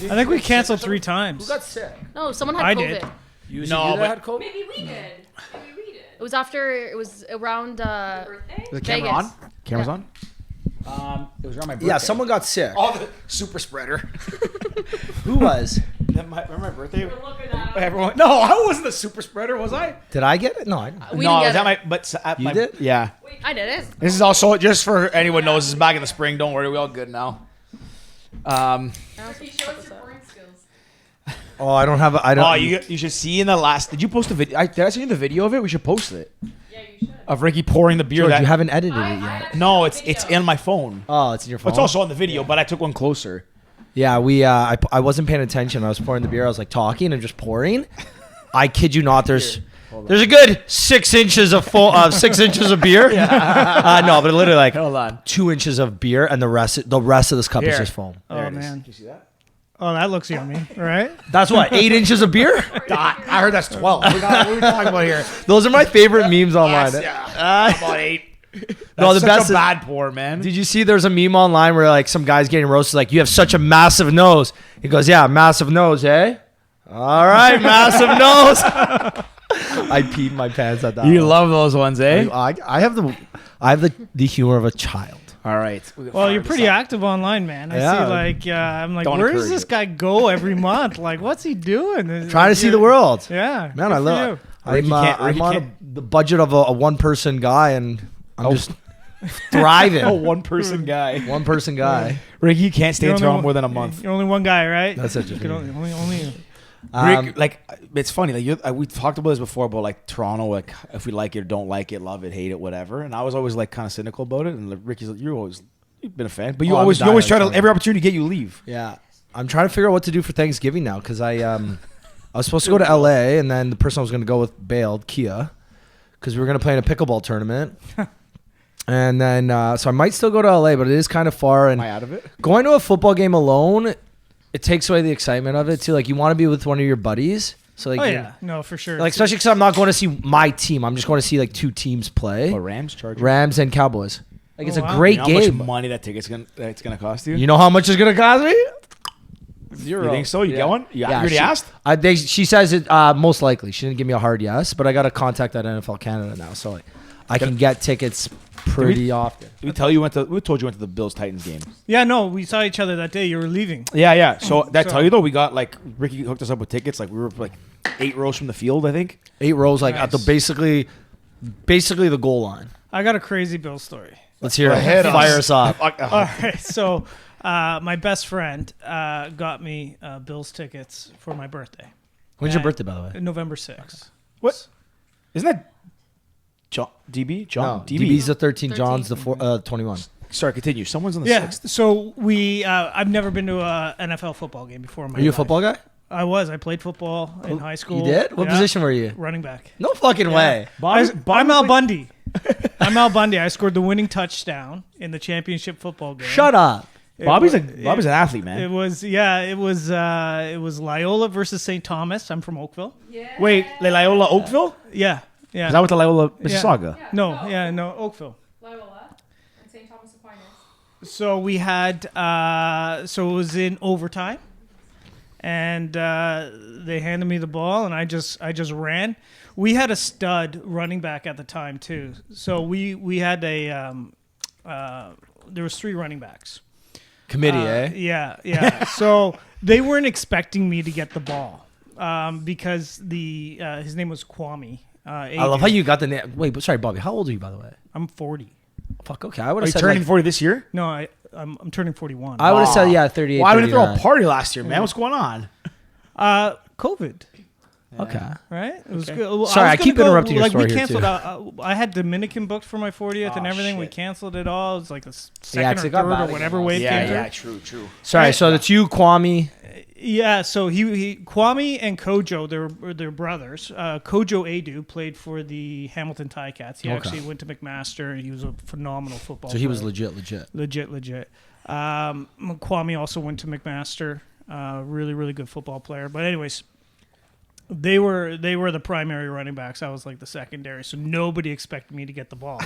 I think we canceled 3 times. Who got sick? No, someone had I COVID. did. You had COVID? Maybe we did. It was around Birthday? The camera Vegas. on? Camera's Yeah. on? It was around my birthday. Yeah, someone got sick. Oh, the super spreader. Who was? Remember my birthday? We're looking at Everyone. No, I wasn't the super spreader, was I? Did I get it? No, I didn't. We no, didn't was get that it. my? But at You my, did? Yeah. I did it. This is also just for anyone knows. This is back in the spring. Don't worry, we all good now. He showed us your pouring skills. Oh, I don't have. I don't. Oh, you should see in the last. Did you post a video? Did I send you the video of it? We should post it. Yeah, you should. Of Ricky pouring the beer. George, you haven't edited it yet. No, it's in my phone. Oh, it's in your phone. It's also on the video, but I took one closer. Yeah, we. I wasn't paying attention. I was pouring the beer. I was like talking and just pouring. I kid you not. There's a good 6 inches of 6 inches of beer. No, but literally like Hold on. 2 inches of beer, and the rest of this cup is Here. just foam. Oh, There it is. man. Did you see that? Oh, that looks yummy, right? That's what 8 inches of beer. I heard that's 12. What are we talking about here? Those are my favorite memes online. About 8. No, the Such best a is- bad pour, man. Did you see there's a meme online where like some guy's getting roasted like, you have such a massive nose. He goes, yeah, massive nose, eh? All right, massive nose. I peed my pants at that. You one. love those ones, eh? I have the humor of a child. All right. Well, you're pretty active online, man. I Yeah. see, like, I'm like, Don't where does encourage this it. guy go every month? Like, what's he doing? Trying to see the world. Yeah. Man, good I for love. you. Ricky I'm on can't- the budget of a one-person guy, and I'm just thriving. a one-person guy. One-person guy. Ricky, you can't stay You're in only Toronto one- more than a month. You're only one guy, right? That's it. You can only. Rick, like, it's funny. Like, we talked about this before about like Toronto. Like, if we like it or don't like it, love it, hate it, whatever. And I was always like kind of cynical about it. And like, Ricky's like, you've been a fan, but you Oh, I'm always a try to diehard fan. every opportunity to get you leave. Yeah, I'm trying to figure out what to do for Thanksgiving now because I was supposed to go to LA, and then the person I was going to go with bailed, Kia, because we were going to play in a pickleball tournament. And then so I might still go to LA, but it is kind of far. And Am I out of it? going to a football game alone, it takes away the excitement of it too. Like you want to be with one of your buddies. So like, Oh yeah, no, for sure. like especially because I'm not going to see my team. I'm just going to see like 2 teams play, Rams, Chargers. Rams and Cowboys. Like it's Oh, a wow. great You know how game. much money that ticket's gonna cost you? You know how much it's going to cost me? You think so? You get one? You already she, asked? She says it most likely. She didn't give me a hard yes, but I got to contact that NFL Canada now, so I can get tickets pretty often. We told you went to the Bills Titans game. Yeah, no, we saw each other that day. You were leaving. Yeah. So that So- tell you though, we got like Ricky hooked us up with tickets. Like we were like 8 rows from the field, I think. 8 rows, like at the Nice. basically the goal line. I got a crazy Bill story. Let's hear it. Ahead of Fire us. us up. All right, so my best friend got me Bills tickets for my birthday. When's your birthday, by the way? November 6th. What? Isn't that John DB? John No, DB. DB's the 13, John's the 21. Sorry, continue. Someone's on the Yeah, 6th. so I've never been to a NFL football game before in my Are you a life. football guy? I played football in high school. You did? What Yeah. position were you? Running back. No fucking way. I'm Al Bundy. I'm Al Bundy. I scored the winning touchdown in the championship football game. Shut up. Bobby's It an athlete, man. It was Loyola versus St. Thomas. I'm from Oakville. Yeah. Wait, Loyola Oakville? Yeah. Is that what the Loyola Mississauga? No, Oakville. Loyola and St. Thomas Aquinas. So we had so it was in overtime, and they handed me the ball, and I just ran. We had a stud running back at the time too. So we had a there was 3 running backs. Committee, eh? Yeah. So they weren't expecting me to get the ball because his name was Kwame. I love how you got the name. Wait, but sorry, Bobby. How old are you, by the way? I'm 40. Fuck, okay. I would Are have you said turning like, 40 this year? No, I'm turning 41. I would have said, yeah, 38, Why didn't you throw a 39. party last year, man? What's going on? COVID. Okay. Right? It was Okay. good. Well, Sorry, was I gonna keep interrupting your like, story we here, canceled. too. I had Dominican booked for my 40th and Oh, everything. We shit. canceled it all. It was like the Yeah, second 'cause it or got third bad or again whatever last wave came true. Sorry, so that's you, Kwame. Yeah, so he Kwame and Kojo, they're brothers. Kojo Adu played for the Hamilton Ticats. He Okay. actually went to McMaster. He was a phenomenal football So he was player. legit. Legit. Kwame also went to McMaster. Really, really good football player. But anyways, they were the primary running backs. I was like the secondary, so nobody expected me to get the ball.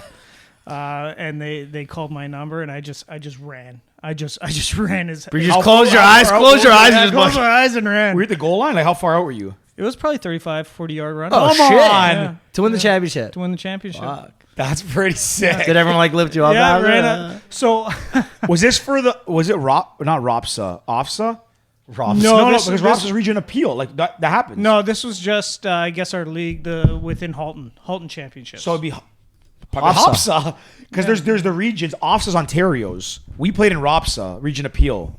and they called my number, and I just ran. I just ran as. You just close your eyes, and close just my eyes and ran. Were you at the goal line? Like, how far out were you? It was probably 35, 40-yard run. Oh, Come shit. on. Yeah. to win the championship. To win the championship. Fuck. That's pretty sick. Did everyone like lift you up? Yeah, after? ran up. So Was this for the? Was it not Ropsa? OFSA? Robs. No, Because this- Ropsa's region appeal. Like that happens. no, this was just I guess our league within Halton Championship. So it'd be OFSA. Hopsa. Because there's the regions. OFSA's Ontario's. We played in Ropsa, region appeal.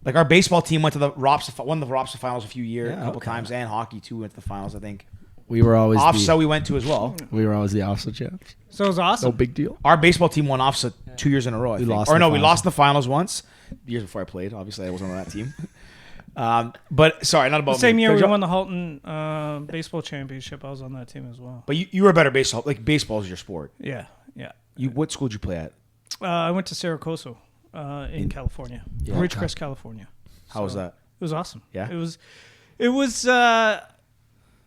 Like our baseball team went to the Ropsa, won the Ropsa finals a couple times, and hockey too went to the finals, I think. We were always OFSA we went to as well. we were always the OFSA champs. it was awesome. No big deal. Our baseball team won OFSA 2 years in a row. I think. lost Or in the no, we finals. lost in the finals once. Years before I played. Obviously, I wasn't on that team. But sorry, not about The same me. year we won the Halton baseball championship. I was on that team as well. But you were a better baseball. Like baseball is your sport. Yeah. What school did you play at? I went to Saracoso in California, Ridgecrest, California. How was that? It was awesome. Yeah? It was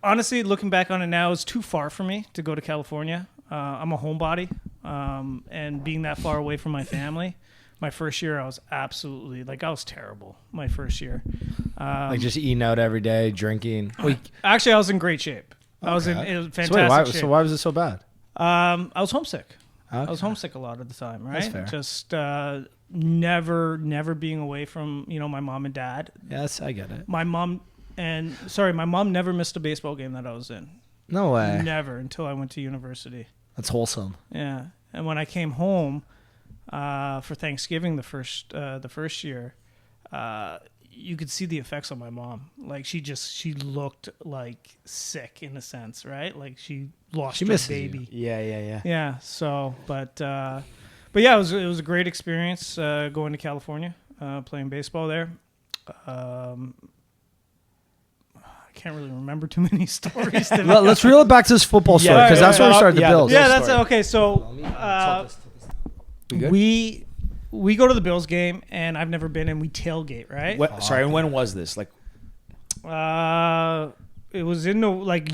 honestly, looking back on it now, it's too far for me to go to California. I'm a homebody, and being that far away from my family, my first year I was absolutely I was terrible. My first year, Like just eating out every day, drinking. actually, I was in great shape. I was in fantastic shape. So why was it so bad? I was homesick. I was Okay. homesick a lot of the time, right? That's fair. Just never being away from my mom and dad. Yes, I get it. My mom never missed a baseball game that I was in. No way. Never until I went to university. That's wholesome. Yeah, and when I came home for Thanksgiving the first year, you could see the effects on my mom. Like she looked like sick in a sense, right? Like she lost her misses baby. Yeah. Yeah. So, but yeah, it was a great experience going to California, playing baseball there. I can't really remember too many stories. Let's reel it back to this football story because that's where we started the Bills. Yeah, that's okay. So we go to the Bills game, and I've never been, and we tailgate, right? When was this? Like, it was in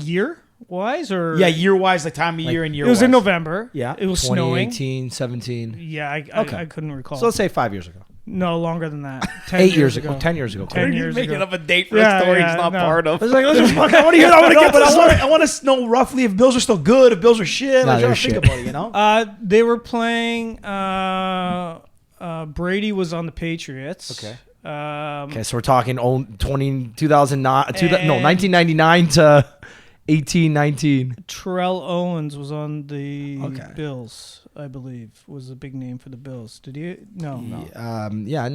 year wise or year wise, like time of year and year. It was in wise. November. Yeah. It was snowing. 2018, 17. Yeah, I couldn't recall. So let's say 5 years ago. No, longer than that. 10 8 years ago. 10 years ago. 10 You're years making ago. up a date for Yeah, a story yeah, he's not no. part of. I was like, let's just fuck. I want to hear. I want to No, get but this. I want to know roughly if Bills are still good, if Bills are shit. Nah, Like, they're I think shit. about it, you know. They were playing. Brady was on the Patriots. Okay. Okay, so we're talking 2009, And- 1999 to 1819. Terrell Owens was on the Okay. Bills, I believe, was a big name for the Bills. Did he? No. No,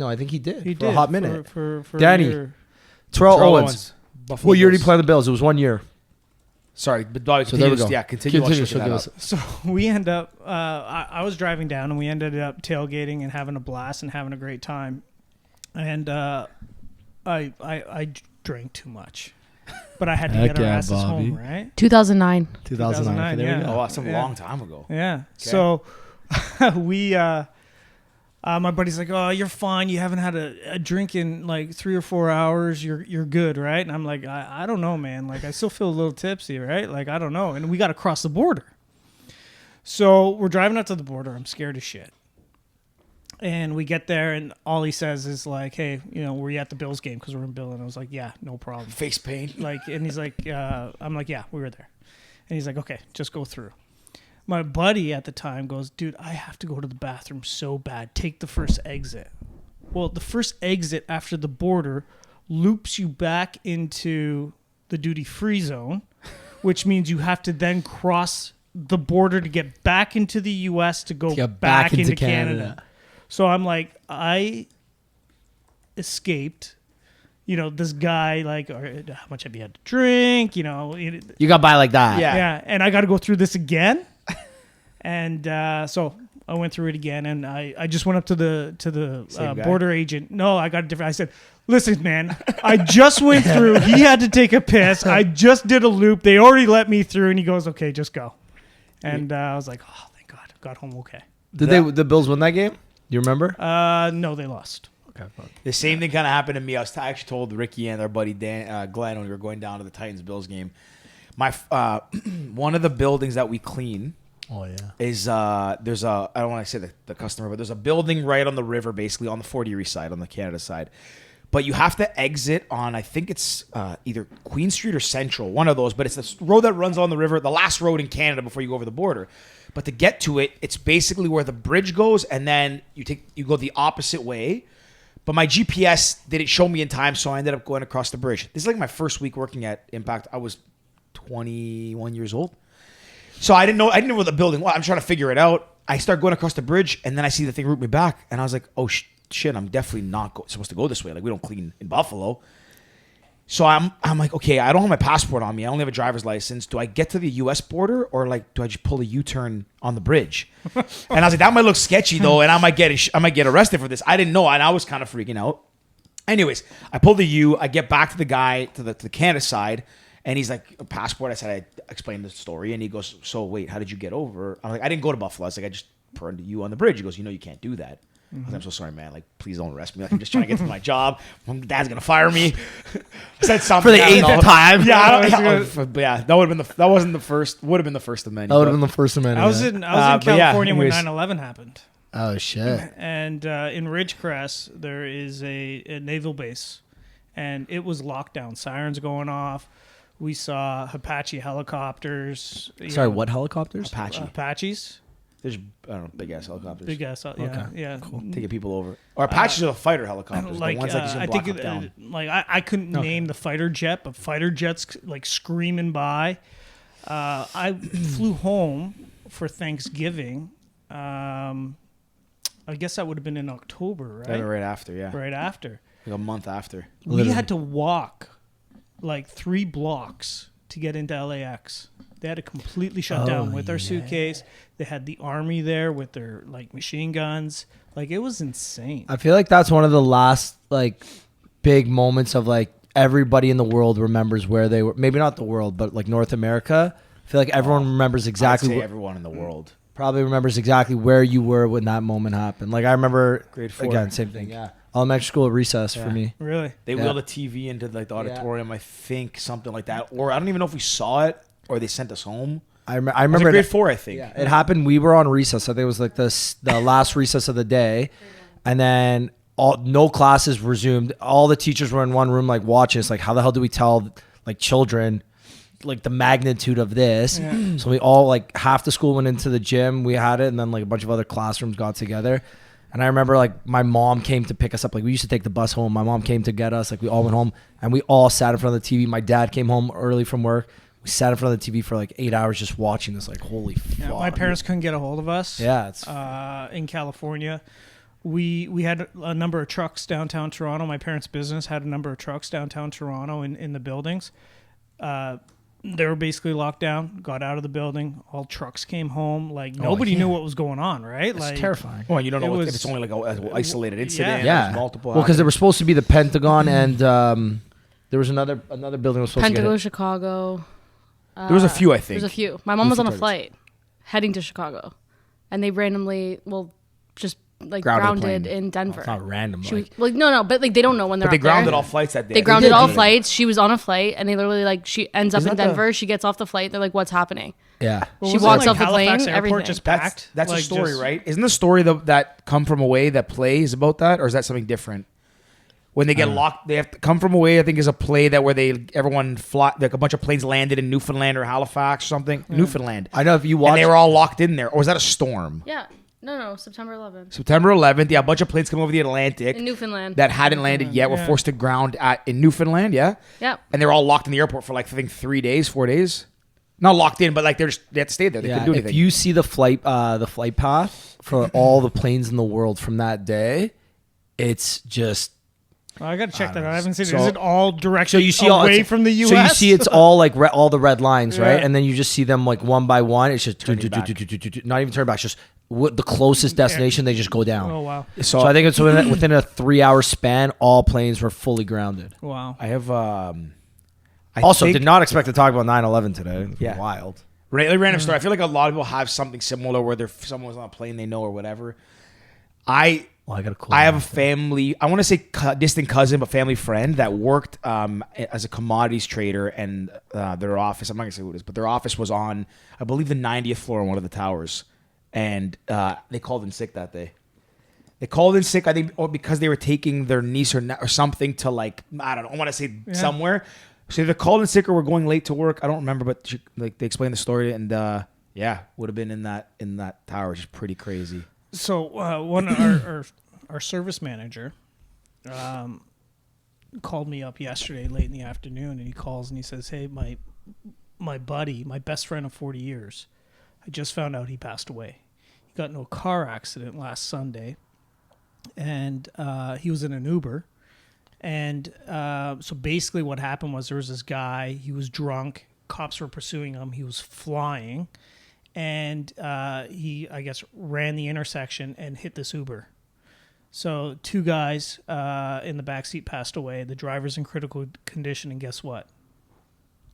I think he did. He for did a hot minute. For Danny. a year. Terrell Owens. Buffalo What year did Bills. he play the Bills? It was 1 year. Sorry, but So there we go. Yeah, continue. Continue. Continue. So give us- So we end up. I was driving down, and we ended up tailgating and having a blast and having a great time. And I drank too much, but I had to Heck get our yeah, asses Bobby. home, right? 2009. 2009. Okay, there we yeah. go. Oh, that's a Yeah. long time ago. Yeah. So we my buddy's like, "Oh, you're fine. You haven't had a drink in like 3 or 4 hours. You're good, right?" And I'm like, I don't know, man. Like I still feel a little tipsy, right? Like I don't know. And we got to cross the border. So we're driving up to the border. I'm scared as shit. And we get there, and all he says is like, "Hey, were you at the Bills game?" Because we're in Bill, and I was like, "Yeah, no problem." Face pain. Like, and he's like, I'm like, "Yeah, we were there." And he's like, "Okay, just go through." My buddy at the time goes, "Dude, I have to go to the bathroom so bad. Take the first exit." Well, the first exit after the border loops you back into the duty-free zone, which means you have to then cross the border to get back into the U.S. to go get back back into into Canada. Canada. So I'm like, I escaped. This guy, like, "All right, how much have you had to drink? You got by like that. Yeah. Yeah, and I got to go through this again. And so I went through it again, and I just went up to the Same guy? border agent. No, I got a different. I said, "Listen, man, I just went through. He had to take a piss. I just did a loop. They already let me through." And he goes, "Okay, just go." And I was like, "Oh, thank God, got home okay." Did the Bills win that game? Do you remember? No, they lost. Okay. The same thing kind of happened to me. I actually told Ricky and our buddy Dan, Glenn when we were going down to the Titans-Bills game. My one of the buildings that we clean, Oh yeah. is there's a, I don't want to say the customer, but there's a building right on the river, basically on the Fort Erie side, on the Canada side. But you have to exit on, I think it's either Queen Street or Central, one of those. But it's the road that runs on the river, the last road in Canada before you go over the border. But to get to it, it's basically where the bridge goes, and then you go the opposite way. But my GPS didn't show me in time, so I ended up going across the bridge. This is like my first week working at Impact. I was 21 years old. So I didn't know where the building was. I'm trying to figure it out. I start going across the bridge, and then I see the thing route me back. And I was like, oh, shit, I'm definitely not supposed to go this way. Like, we don't clean in Buffalo. So I'm like, okay, I don't have my passport on me. I only have a driver's license. Do I get to the U.S. border, or like, do I just pull a U-turn on the bridge? And I was like, that might look sketchy though, and I might get arrested for this. I didn't know, and I was kind of freaking out. Anyways, I pull the U. I get back to the guy to the Canada side, and he's like, a passport. I said, I explained the story, and he goes, so wait, how did you get over? I'm like, I didn't go to Buffalo. I was like, I just burned you on the bridge. He goes, you can't do that. I was like, I'm so sorry, man. Like, please don't arrest me. Like, I'm just trying to get to my job. My dad's gonna fire me. I said something For the 8th time. Yeah, that would have been that wasn't the first. Would have been the first of many. That would have been the first amendment. I was in California when anyways. 9/11 happened. Oh shit. And in Ridgecrest, there is a naval base, and it was locked down. Sirens going off. We saw Apache helicopters. Sorry, what helicopters? Apaches. There's, I don't know, big ass helicopters. Big ass, yeah, Okay. yeah. Cool. Taking people over. Or Apaches are the fighter helicopters. Like, the ones that you I block think up down. I couldn't name the fighter jet, but fighter jets like screaming by. I flew home for Thanksgiving. I guess that would have been in October, right? Right after, yeah. Right after. Like a month after. We had to walk like 3 blocks to get into LAX. They had to completely shut down with our suitcase. They had the army there with their like machine guns. Like, it was insane. I feel like that's one of the last like big moments of like everybody in the world remembers where they were. Maybe not the world, but like North America. I feel like everyone remembers exactly. I'd say everyone in the world probably remembers exactly where you were when that moment happened. Like I remember grade 4 again, same thing. Yeah, elementary school recess for me. Really? They wheeled a TV into like the auditorium. I think something like that, or I don't even know if we saw it or they sent us home. I I was remember in grade 4, I think. Yeah, it happened. We were on recess. I think it was like the last recess of the day, and then no classes resumed. All the teachers were in one room, like watching us. Like, how the hell do we tell like children like the magnitude of this? Yeah. So we all like half the school went into the gym. We had it, and then like a bunch of other classrooms got together. And I remember like my mom came to pick us up. Like we used to take the bus home. My mom came to get us. Like we all went home, and we all sat in front of the TV. My dad came home early from work. We sat in front of the TV for like 8 hours just watching this. Like, holy fuck. My parents couldn't get a hold of us. Yeah, it's in California. We had a number of trucks downtown Toronto. My parents' business had a number of trucks downtown Toronto in the buildings. They were basically locked down, got out of the building. All trucks came home. Like, nobody knew what was going on, right? it's like, terrifying. Well, you don't know if it's only like an isolated incident. Yeah. There's multiple. Well, because there was supposed to be the Pentagon and there was another building that was supposed to Pentagon, get Chicago. There was a few, I think. There's a few. My mom was on a flight heading to Chicago, and they randomly, just like grounded in Denver. It's not random. But like they don't know when they're. But they up there. grounded all flights that day. They grounded all flights. She was on a flight, and they literally like she ends up in Denver. She gets off the flight. They're like, "What's happening?" Yeah. Well, She wasn't walks like off the Halifax plane, Airport everything. just packed. That's Like, a story, just- right? Isn't the story that Come From Away that play is about that, or is that something different? When they get locked, they have to Come From Away. I think is a play that where everyone fly, like a bunch of planes landed in Newfoundland or Halifax or something. Newfoundland. I know if you watch. And they were all locked in there, or was that a storm? Yeah. No. September 11th September 11th. Yeah, a bunch of planes come over the Atlantic in Newfoundland. that hadn't landed yet. Were forced to ground in Newfoundland. Yeah. Yeah. And they were all locked in the airport for like I think 3 days, 4 days. Not locked in, but like they had to stay there. They couldn't do anything. If you see the flight path for all the planes in the world from that day, it's just. I got to check that out. I haven't seen it. So- Is it all directed So you see away from the U.S.? So you see it's all like all the red lines, right? Yeah. And then you just see them like one by one. It's just Turning back. not even turn back. It's just the closest destination. They just go down. Oh, wow. So I think it's within a 3-hour span, all planes were fully grounded. Wow. I have. Did not expect to talk about 9/11 today. Yeah. Wild. Random story. I feel like a lot of people have something similar where someone was on a plane they know or whatever. Well, I got a cool. I have a family. I want to say distant cousin, but family friend that worked as a commodities trader, and their office. I'm not gonna say who it is, but their office was on, I believe, the 90th floor on one of the towers, and they called in sick that day. They called in sick, I think, or because they were taking their niece or something to like, I don't know. I want to say somewhere. So they called in sick or were going late to work. I don't remember, but they explained the story, and would have been in that tower, which is pretty crazy. So one our service manager called me up yesterday late in the afternoon, and he calls and he says, "Hey, my buddy, my best friend of 40 years, I just found out he passed away. He got into a car accident last Sunday, and he was in an Uber." And so basically what happened was there was this guy, he was drunk, cops were pursuing him, he was flying, and he, I guess, ran the intersection and hit this Uber. So 2 guys in the backseat passed away. The driver's in critical condition, and guess what?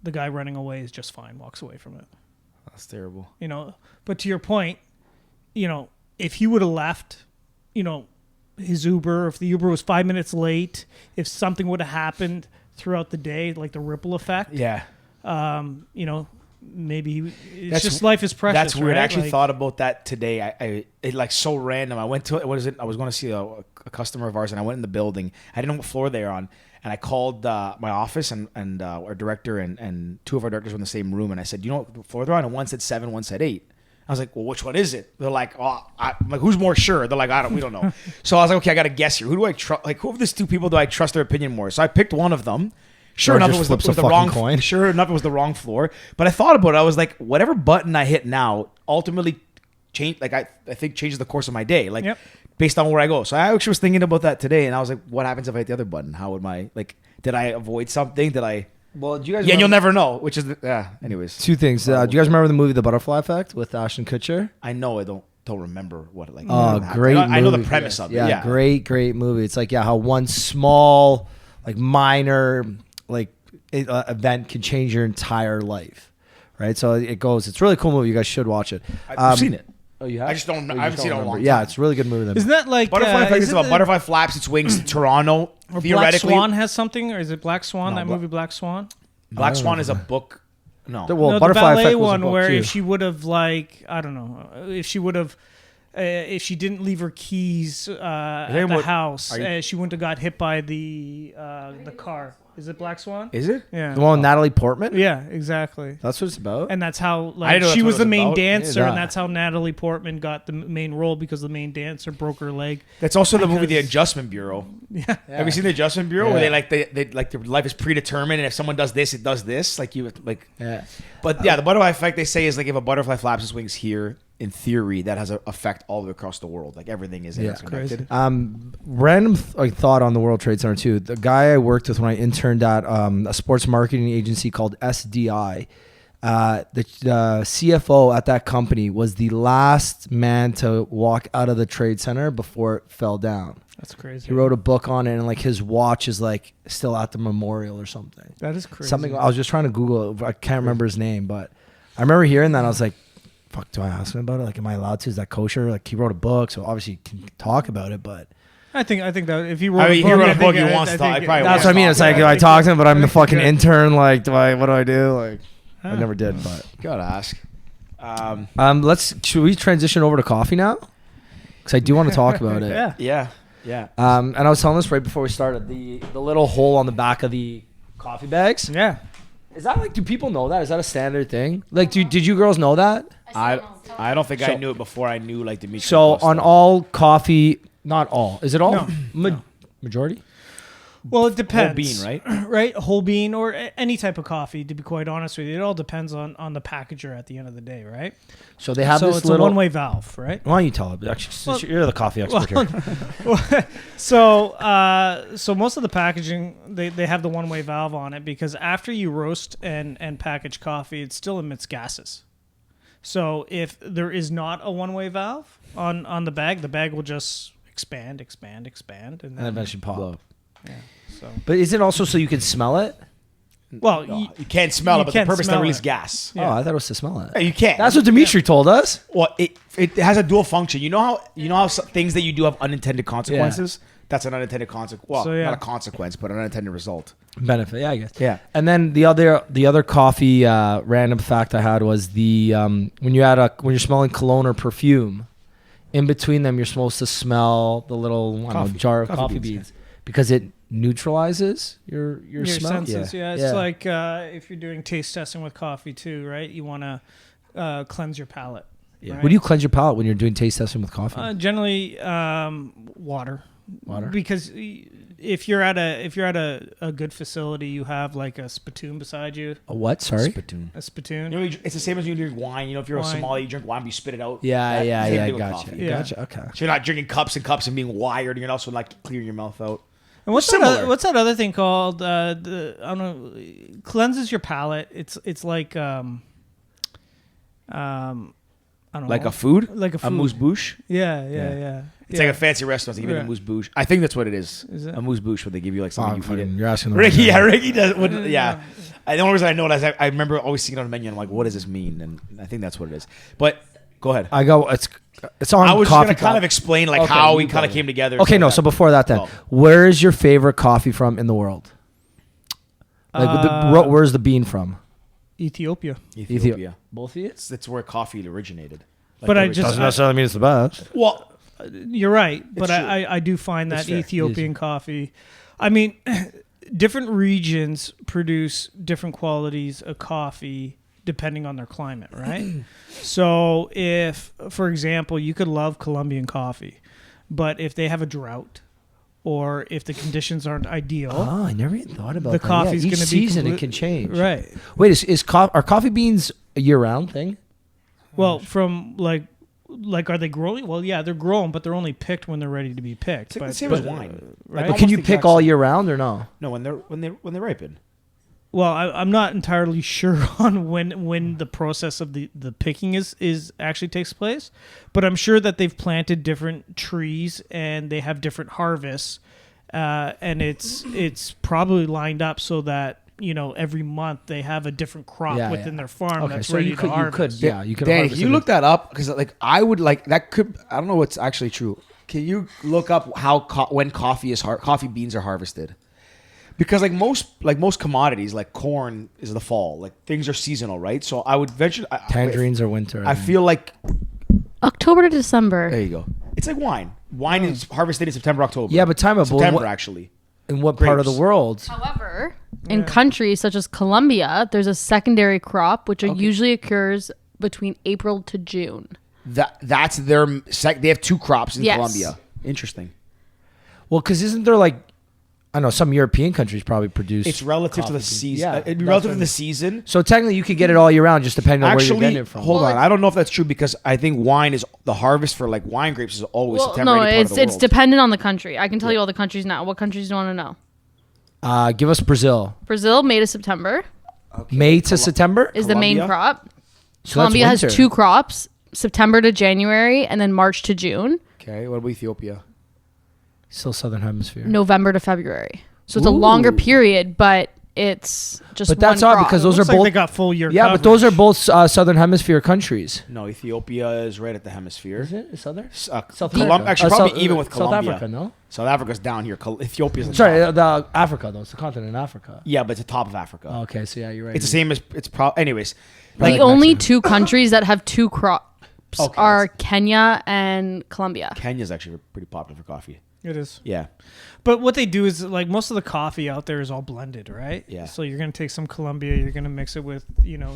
The guy running away is just fine, walks away from it. That's terrible. You know, but to your point, you know, if he would have left, you know, his Uber, if the Uber was 5 minutes late, if something would have happened throughout the day, like the ripple effect, you know, maybe it's just life is precious. That's weird. Right? I actually thought about that today. It like so random. I went to I was going to see a customer of ours, and I went in the building. I didn't know what floor they were on, and I called my office and our director and 2 of our directors were in the same room, and I said, "You know what floor they're on?" And one said 7, one said 8. I was like, "Well, which one is it?" They're like, "Oh," I'm like, "Who's more sure?" They're like, we don't know." So I was like, "Okay, I got to guess here. Who do I trust? Like, who of these 2 people do I trust their opinion more?" So I picked one of them. Sure enough, it was the wrong coin. Sure enough, it was the wrong floor. But I thought about it. I was like, whatever button I hit now ultimately change. Like I think changes the course of my day. Like based on where I go. So I actually was thinking about that today, and I was like, what happens if I hit the other button? How would my did I avoid something? Did I? Well, do you guys? Yeah, you'll never know. Which is anyways. 2 things. Do you guys remember the movie The Butterfly Effect with Ashton Kutcher? I know. I don't remember what it like. Oh, great! I know the premise of it. Yeah, great movie. It's like how one small, like minor, like event can change your entire life, right? So it goes. It's a really cool movie. You guys should watch it. I've seen it. Oh, you have? I just don't. I haven't seen it in a long time. Yeah, it's a really good movie. Isn't that like Butterfly Effect is about butterfly flaps its wings to Toronto. or Theoretically, Black Swan has something, or is it Black Swan? No, that movie Black Swan? Black Swan is a book. No. Well, No, Butterfly the ballet Effect was a one book where too. if she would have if she didn't leave her keys at the house, she wouldn't have got hit by the car. Is it Black Swan? Is it? Yeah. The one with Natalie Portman? Yeah, exactly. That's what it's about. And that's how I didn't know she that's what was it the was main about. dancer, Yeah. and that's how Natalie Portman got the main role because the main dancer broke her leg. That's also the movie The Adjustment Bureau. Yeah. Have you seen The Adjustment Bureau? Yeah. Where they like their life is predetermined, and if someone does this, it does this. Like you like. Yeah. But yeah, the butterfly effect they say is like if a butterfly flaps its wings here, in theory, that has an effect all the way across the world. Like everything is interconnected. Random thought on the World Trade Center too. The guy I worked with when I interned at a sports marketing agency called SDI, the CFO at that company was the last man to walk out of the Trade Center before it fell down. That's crazy. He wrote a book on it, and like his watch is like still at the memorial or something. That is crazy. Something. I was just trying to Google it. I can't remember his name, but I remember hearing that. And I was like, fuck, do I ask him about it? Like, am I allowed to? Is that kosher? Like, he wrote a book, so obviously he can talk about it, but I think that if he wrote a book, he wants to talk. that's what I mean. It's like, do I talk to him, but I'm the fucking intern? Like, what do I do? Like, I never did, but gotta ask. Should we transition over to coffee now? Because I do want to talk about it. Yeah. And I was telling this right before we started, the little hole on the back of the coffee bags. Yeah. Is that like, do people know that? Is that a standard thing? Like, did you girls know that? I don't think I knew it before I knew like the meat. So on all coffee, not all. Is it all? No. Majority? Well, it depends. Whole bean, right? Right, whole bean or any type of coffee. To be quite honest with you, it all depends on the packager at the end of the day, right? So they have this it's little a one-way valve, right? Why don't you tell them? Actually, since you're the coffee expert here. So most of the packaging they have the one-way valve on it because after you roast and package coffee, it still emits gases. So if there is not a one-way valve on the bag will just expand, and then eventually pop. Yeah. So But is it also so you can smell it? Well, No, you can't smell you it, but the can't purpose is to smell release it. gas. Oh, I thought it was to smell it. Yeah, you can't. That's what Dimitri told us. Well, it has a dual function. You know how things that you do have unintended consequences. That's an unintended consequence. Well, So, yeah. not a consequence, but an unintended result. Benefit, yeah, I guess. Yeah. And then the other coffee random fact I had was when you're smelling cologne or perfume, in between them you're supposed to smell the little jar of coffee beans because it neutralizes your smell. senses. Yeah, it's like if you're doing taste testing with coffee too, right? You want to cleanse your palate. Yeah. Right? What do you cleanse your palate when you're doing taste testing with coffee? Generally, water. Water. Because if you're at a good facility, you have like a spittoon beside you. A what? Sorry. Spittoon. A spittoon. You know, it's the same as when you drink wine. You know, if you're Wine. a Somali, you drink wine, but you spit it out. Yeah. Same thing with Gotcha. coffee. Yeah. Gotcha. Okay. So you're not drinking cups and cups and being wired, and you're also like clearing your mouth out. And what's Similar. what's that other thing called? I don't know. Cleanses your palate. It's like I don't know. Like a food? Like a food. amuse bouche? Yeah. It's like a fancy restaurant. They give you Yeah. an amuse bouche. I think that's what it is. Is it? Amuse bouche, where they give you like something you eat it. You're asking the Ricky, wrong guy. Ricky does. Yeah. The only reason I know it is I remember always seeing it on the menu and I'm like, what does this mean? And I think that's what it is. But go ahead. It's on I was just coffee. going to kind of explain like Okay, how you we go. kind of came together. Okay, no. So before that, then, Oh. where is your favorite coffee from in the world? Like, where's the bean from? Ethiopia. Ethiopia. Both of you? That's where coffee originated. Like But I the just- Doesn't necessarily mean it's the best. well, You're right, but It's true. I do find It's that fair. Ethiopian coffee. I mean, different regions produce different qualities of coffee depending on their climate, right? So if, for example, you could love Colombian coffee, but if they have a drought or if the conditions aren't ideal, Oh, I never even thought about the that. coffee's Each going to be season it can change. right. Wait, are coffee beans a year-round thing? Well, from like are they growing? Well, yeah, they're growing, but they're only picked when they're ready to be picked. it's like the But- same but- as wine. right? But can you Almost pick exact all same. year round or no? No, when they ripen. Well, I'm not entirely sure on when the process of the picking is actually takes place, but I'm sure that they've planted different trees and they have different harvests, and it's probably lined up so that every month they have a different crop Yeah, within yeah. their farm Okay, that's so ready you to could harvest. you could Danny, harvest can you it. look that up? Because like I would like that could I don't know what's actually true. Can you look up how when coffee beans are harvested? Because like most commodities, like corn is the fall. Like things are seasonal, right? So I would venture. Tangerines are winter. I feel like October to December. there you go. It's like wine. Wine is harvested in September, October. Yeah, but time out. but September what- actually. in what part of the grapes. world? However, in countries such as Colombia, there's a secondary crop which usually occurs between April to June. That's their they have two crops in Yes. Colombia. Interesting. Well, because isn't there like, I know some European countries probably produce. It's relative to the coffee beans. season. Yeah, It'd be that's relative what to I the mean. season. So technically, you could get it all year round, just depending on where you're getting Actually, it from. hold Well, on. I don't know if that's true because I think wine is the harvest for like wine grapes is always Well, September. no, any part of it's the it's world. dependent on the country. I can tell you all the countries now. What countries do you want to know? Give us Brazil. Brazil, May to September May to September. is the main Colombia? crop. So that's Colombia has winter. two crops: September to January, and then March to June, Okay, what about Ethiopia? Still Southern Hemisphere. November to February. So it's a longer period, but it's just. But that's one odd crop. because those Looks are like both. they got full year. Yeah, but those are both Southern Hemisphere countries. No, Ethiopia is right at the hemisphere. Is it Southern? South America. Actually, probably South- even with South Colombia. Africa, no? South Africa's down here. Ethiopia's the Sorry, top. the Africa though. It's the continent in Africa. Yeah, but it's the top of Africa. Oh, okay, so yeah, you're right. It's the same as it's anyways. The Like only Mexico. two countries that have two crops Okay, are Kenya and Colombia. Kenya's actually pretty popular for coffee. It is. Yeah. But what they do is like most of the coffee out there is all blended, right? Yeah. So you're gonna take some Colombia, you're gonna mix it with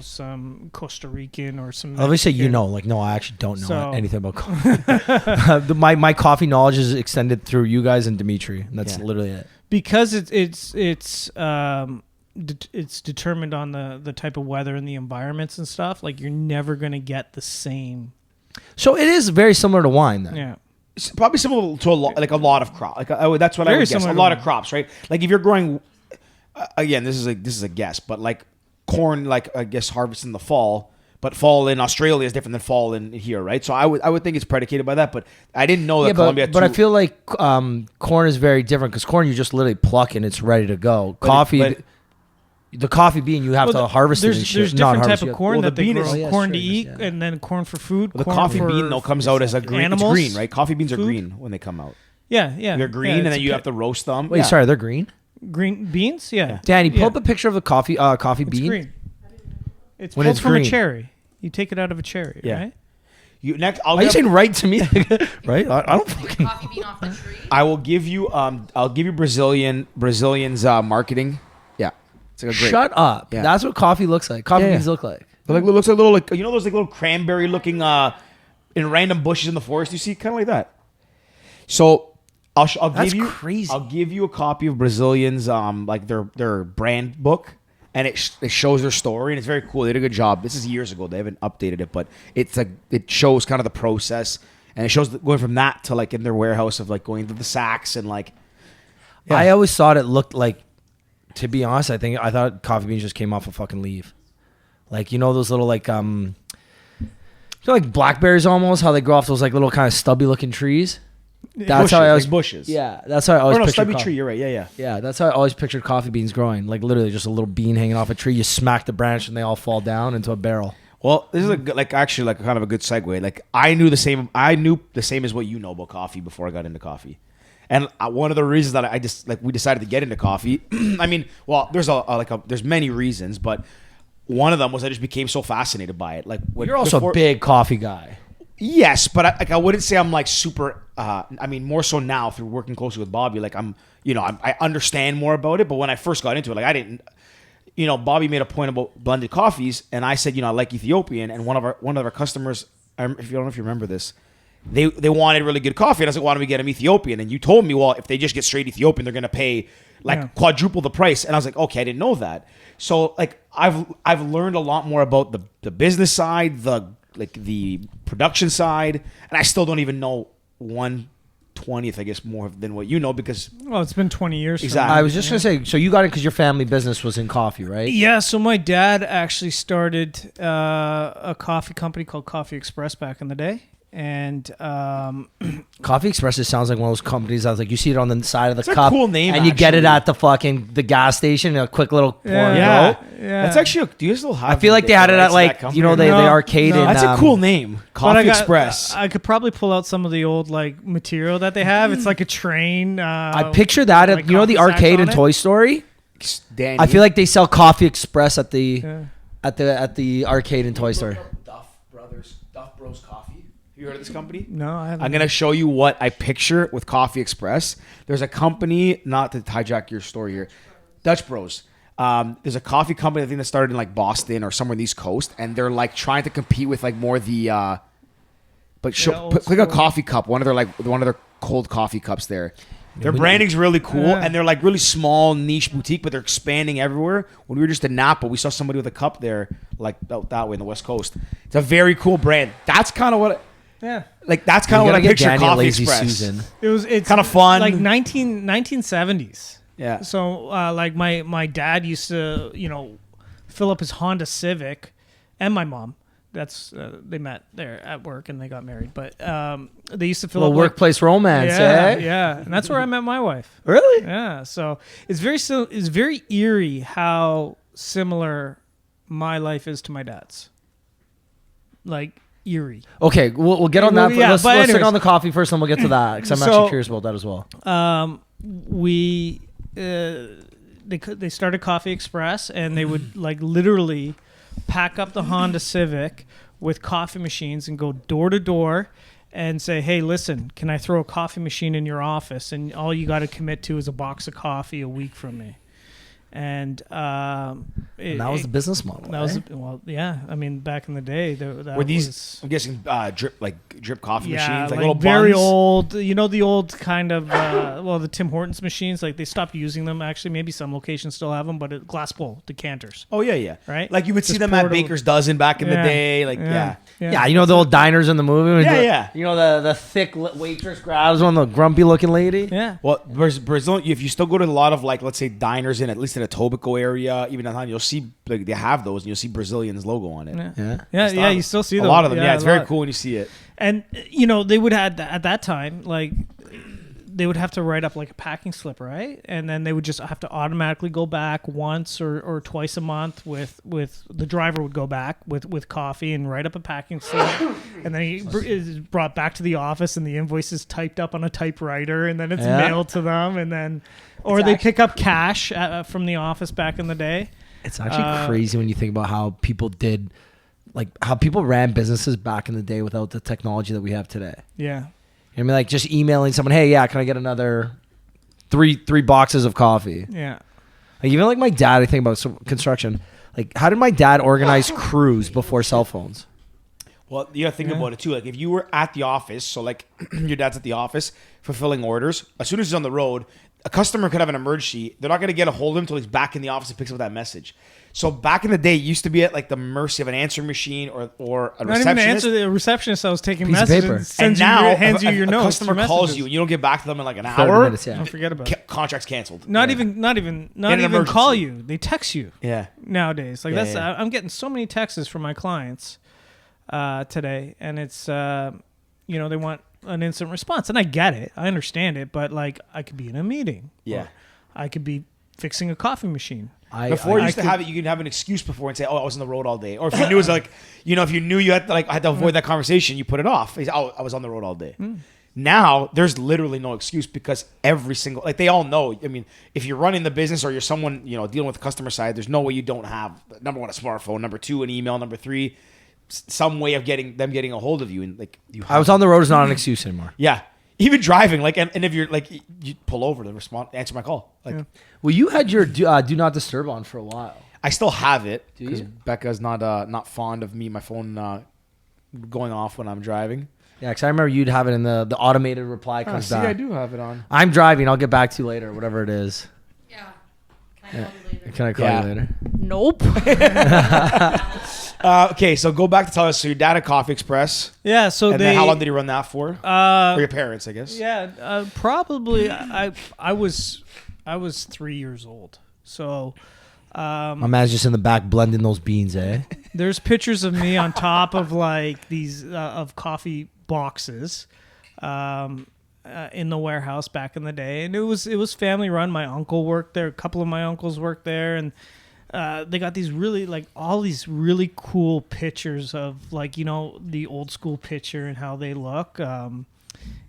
some Costa Rican or some. Let me say Mexican. like no, I actually don't know So- anything about coffee. my coffee knowledge is extended through you guys and Dimitri, and that's Yeah. literally it. Because it's determined on the type of weather and the environments and stuff. Like you're never gonna get the same. So it is very similar to wine then. Yeah. It's probably similar to a lot of crop. Like that's what I Very would guess. similar A to lot of wine. crops, right? Like if you're growing, again, this is a guess, but like corn, like I guess harvest in the fall, but fall in Australia is different than fall in here, right? So I would think it's predicated by that, but I didn't know that Yeah, Colombia. but I feel like corn is very different because corn you just literally pluck and it's ready to go. Coffee, The coffee bean, you have to harvest it and shit. There's Not different type harvest, of you- corn well, that the they bean grow. is- Oh, yeah, corn to sure, eat, yeah. and then corn for food. The corn coffee for bean though comes out as a green. animals, It's green, right? Coffee beans are food. green when they come out. Yeah, yeah. They're green, Yeah, and it's then a you have to roast them. Wait, Yeah. sorry, they're green? green beans. Yeah, Danny, pull Yeah. up a picture of a coffee It's bean. green. It's When pulled it's from green. a cherry. You take it out of a cherry, Yeah. right? You next. I'll Are you get- saying right to me? Right? I don't fucking. Coffee bean off the tree. I will give you. I'll give you Brazilians marketing. Yeah, it's like a great. Shut up. Yeah. That's what coffee looks like. Coffee Yeah, beans yeah. look like. They're like looks like little like those like little cranberry looking in random bushes in the forest. You see, kind of like that. So I'll That's give you crazy. I'll give you a copy of Brazilians like their brand book, and it shows their story, and it's very cool. They did a good job. This is years ago. They haven't updated it, but it's like it shows kind of the process, and it shows going from that to like in their warehouse of like going to the sacks and like. Yeah. I always thought it looked like, to be honest, I thought coffee beans just came off a fucking leaf. Like, those little like, like blackberries almost, how they grow off those like little kind of stubby looking trees. That's bushes, how I always, like bushes. yeah, that's how I always Oh no, pictured stubby coffee. tree. You're right. Yeah, yeah. Yeah, that's how I always pictured coffee beans growing. Like literally just a little bean hanging off a tree. You smack the branch and they all fall down into a barrel. Well, this is actually like kind of a good segue. Like I knew the same as what you know about coffee before I got into coffee, and one of the reasons that we decided to get into coffee. I mean, well, there's many reasons, but one of them was I just became so fascinated by it. Like You're also a big coffee guy. Yes, but I wouldn't say I'm like super. I mean, more so now through working closely with Bobby. Like I understand more about it. But when I first got into it, like I didn't. Bobby made a point about blended coffees, and I said, I like Ethiopian. And one of our customers, I don't know if you remember this, they wanted really good coffee, and I was like, why don't we get them Ethiopian? And you told me, well, if they just get straight Ethiopian, they're gonna pay like quadruple the price. And I was like, okay, I didn't know that. So like I've learned a lot more about the business side, the production side, and I still don't even know 1/20th, I guess, more than what you know because Well, it's been 20 years. Exactly. I was just gonna say, so you got it because your family business was in coffee, right? Yeah, so my dad actually started a coffee company called Coffee Express back in the day. And Coffee Express just sounds like one of those companies that's like you see it on the side of the It's a cup, cool name, and you get it actually. at the gas station, a quick little pour and Yeah. go. Yeah. That's actually. Do you still have? I feel like they had it rights at to like that company? the No, arcade. no. in, That's a cool name, But I Coffee got- Express. I could probably pull out some of the old like material that they have. It's like a train. I picture that like at the coffee sacks arcade in on it. Toy Story. Danny. I feel like they sell Coffee Express at the Yeah. at the arcade in Toy Story. Duff Bros Coffee. Have you heard of this company? No, I haven't. I'm gonna show you what I picture with Coffee Express. There's a company, not to hijack your story here, Dutch Bros. There's a coffee company I think that started in like Boston or somewhere in the East Coast, and they're like trying to compete with like more the. old Click a school. coffee cup. One of their cold coffee cups there. Their branding's really cool, and they're like really small niche boutique, but they're expanding everywhere. When we were just in Napa, we saw somebody with a cup there, like out that way in the West Coast. It's a very cool brand. That's kind of what. Yeah. Like that's kind of what I picture Danny a Coffee Lazy Express. Susan. It's Kinda fun. Like 1970s. Yeah. So like my dad used to, fill up his Honda Civic, and my mom. That's they met there at work and they got married. But they used to fill Little up like- workplace romance, yeah, eh? yeah, and that's where I met my wife. Really? Yeah, so it's very eerie how similar my life is to my dad's. Like eerie. Okay, we'll get on that. Yeah, Let's but stick anyways. on the coffee first, and we'll get to that because I'm So- actually curious about that as well. They started Coffee Express, and they would like literally pack up the Honda Civic with coffee machines and go door to door and say, hey, listen, can I throw a coffee machine in your office? And all you got to commit to is a box of coffee a week from me. And, And that was the business model. that was, well, yeah. I mean, back in the day, that Were these? was, I'm guessing drip coffee yeah, machines, like like little very buns? old. The old kind of the Tim Hortons machines. Like they stopped using them. Actually, maybe some locations still have them, but glass bowl decanters. Oh yeah. Right? Like you would see Just them at poured over- Baker's Dozen back in the Yeah. day. Like yeah. Yeah, the old diners in the movie. Yeah, yeah. You know the thick waitress grabs one, the grumpy looking lady. Yeah. Well, Brazil, if you still go to a lot of like, let's say diners at least in a Etobicoke area, even downtown, you'll see like they have those, and you'll see Brazilian's logo on it. Yeah. You still see a them. lot of them. Yeah, it's a very lot. cool when you see it. And they would have at that time like they would have to write up like a packing slip, right? And then they would just have to automatically go back once or twice a month with the driver would go back with coffee and write up a packing slip, and then he is brought back to the office and the invoice is typed up on a typewriter and then it's mailed to them, and then or they pick up cash from the office back in the day. It's actually crazy when you think about how people did, like how people ran businesses back in the day without the technology that we have today. Yeah. I mean, like just emailing someone, hey, yeah, can I get another three boxes of coffee? Yeah. Like even like my dad, I think about construction. Like, how did my dad organize crews before cell phones? Well, you got to think about it too. Like if you were at the office, so like your dad's at the office fulfilling orders. As soon as he's on the road, a customer could have an emergency. They're not going to get a hold of him until he's back in the office and picks up that message. So back in the day, it used to be at like the mercy of an answering machine or a Not receptionist. even an answer. The receptionist I was taking Piece of messages paper. and sends And now, hands you your a notes. customer your calls messages. you and you don't get back to them in like an 30 hour. minutes, yeah. Don't forget about it. Contract's canceled. Not Yeah. even an call emergency. you. They text you Yeah. nowadays. Like Yeah, that's yeah. I'm getting so many texts from my clients today, and it's they want an instant response, and I get it, I understand it, but like I could be in a meeting. Yeah. Or I could be fixing a coffee machine. Before you I used to could- have it, you could have an excuse before and say, "Oh, I was on the road all day." Or if you knew it was like, if you knew you had to, I had to avoid that conversation, you put it off. You say, "Oh, I was on the road all day." Now there's literally no excuse because every single they all know. I mean, if you're running the business or you're someone dealing with the customer side, there's no way you don't have number one a smartphone, number two an email, number three some way of getting a hold of you. And like you, I was on the road is not an excuse anymore. yeah. Even driving, and if you're like, you pull over to respond, answer my call. Like, Well, you had your do not disturb on for a while. I still have it Do because you? Becca's not fond of my phone going off when I'm driving. Yeah, because I remember you'd have it in the automated reply comes back. I do have it on. I'm driving. I'll get back to you later, whatever it is. Yeah. Can I call you later? Can I call Yeah. you later? Nope. Okay, so go back to tell us. So your dad at Coffee Express, Yeah. So and they. then how long did he run that for? For your parents, I guess. Yeah, probably. I was 3 years old. So My man's just in the back blending those beans, eh? there's pictures of me on top of like these of coffee boxes in the warehouse back in the day, and it was family run. My uncle worked there. A couple of my uncles worked there, and they got these really all these really cool pictures of the old school picture and how they look.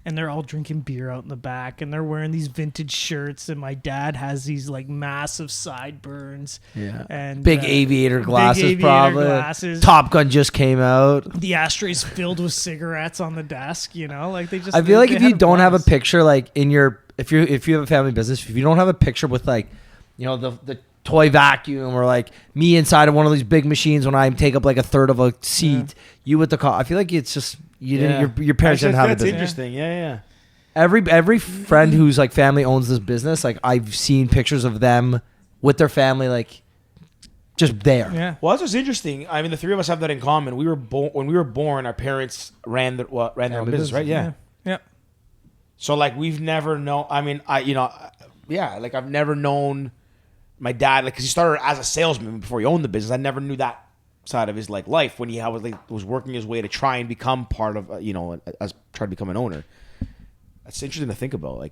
And they're all drinking beer out in the back, and they're wearing these vintage shirts. And my dad has these massive sideburns. Yeah. And Big aviator glasses, aviator probably. glasses. Top Gun just came out. The ashtrays filled with cigarettes on the desk. They just. I feel like they if you had don't have a blast. picture in your if you have a family business, if you don't have a picture with the toy vacuum or me inside of one of these big machines when I take up a third of a seat, you with the car, I feel like it's just your parents didn't have a That's business. interesting. Yeah. Every friend whose family owns this business, I've seen pictures of them with their family just there. Yeah. Well, that's what's interesting. I mean, the three of us have that in common. We were when we were born, our parents ran their own business, right? Yeah. Yeah. So we've never known. I mean, I've never known my dad because he started as a salesman before he owned the business. I never knew that side of his life when he was working his way to try and become part of as try to become an owner. That's interesting to think about.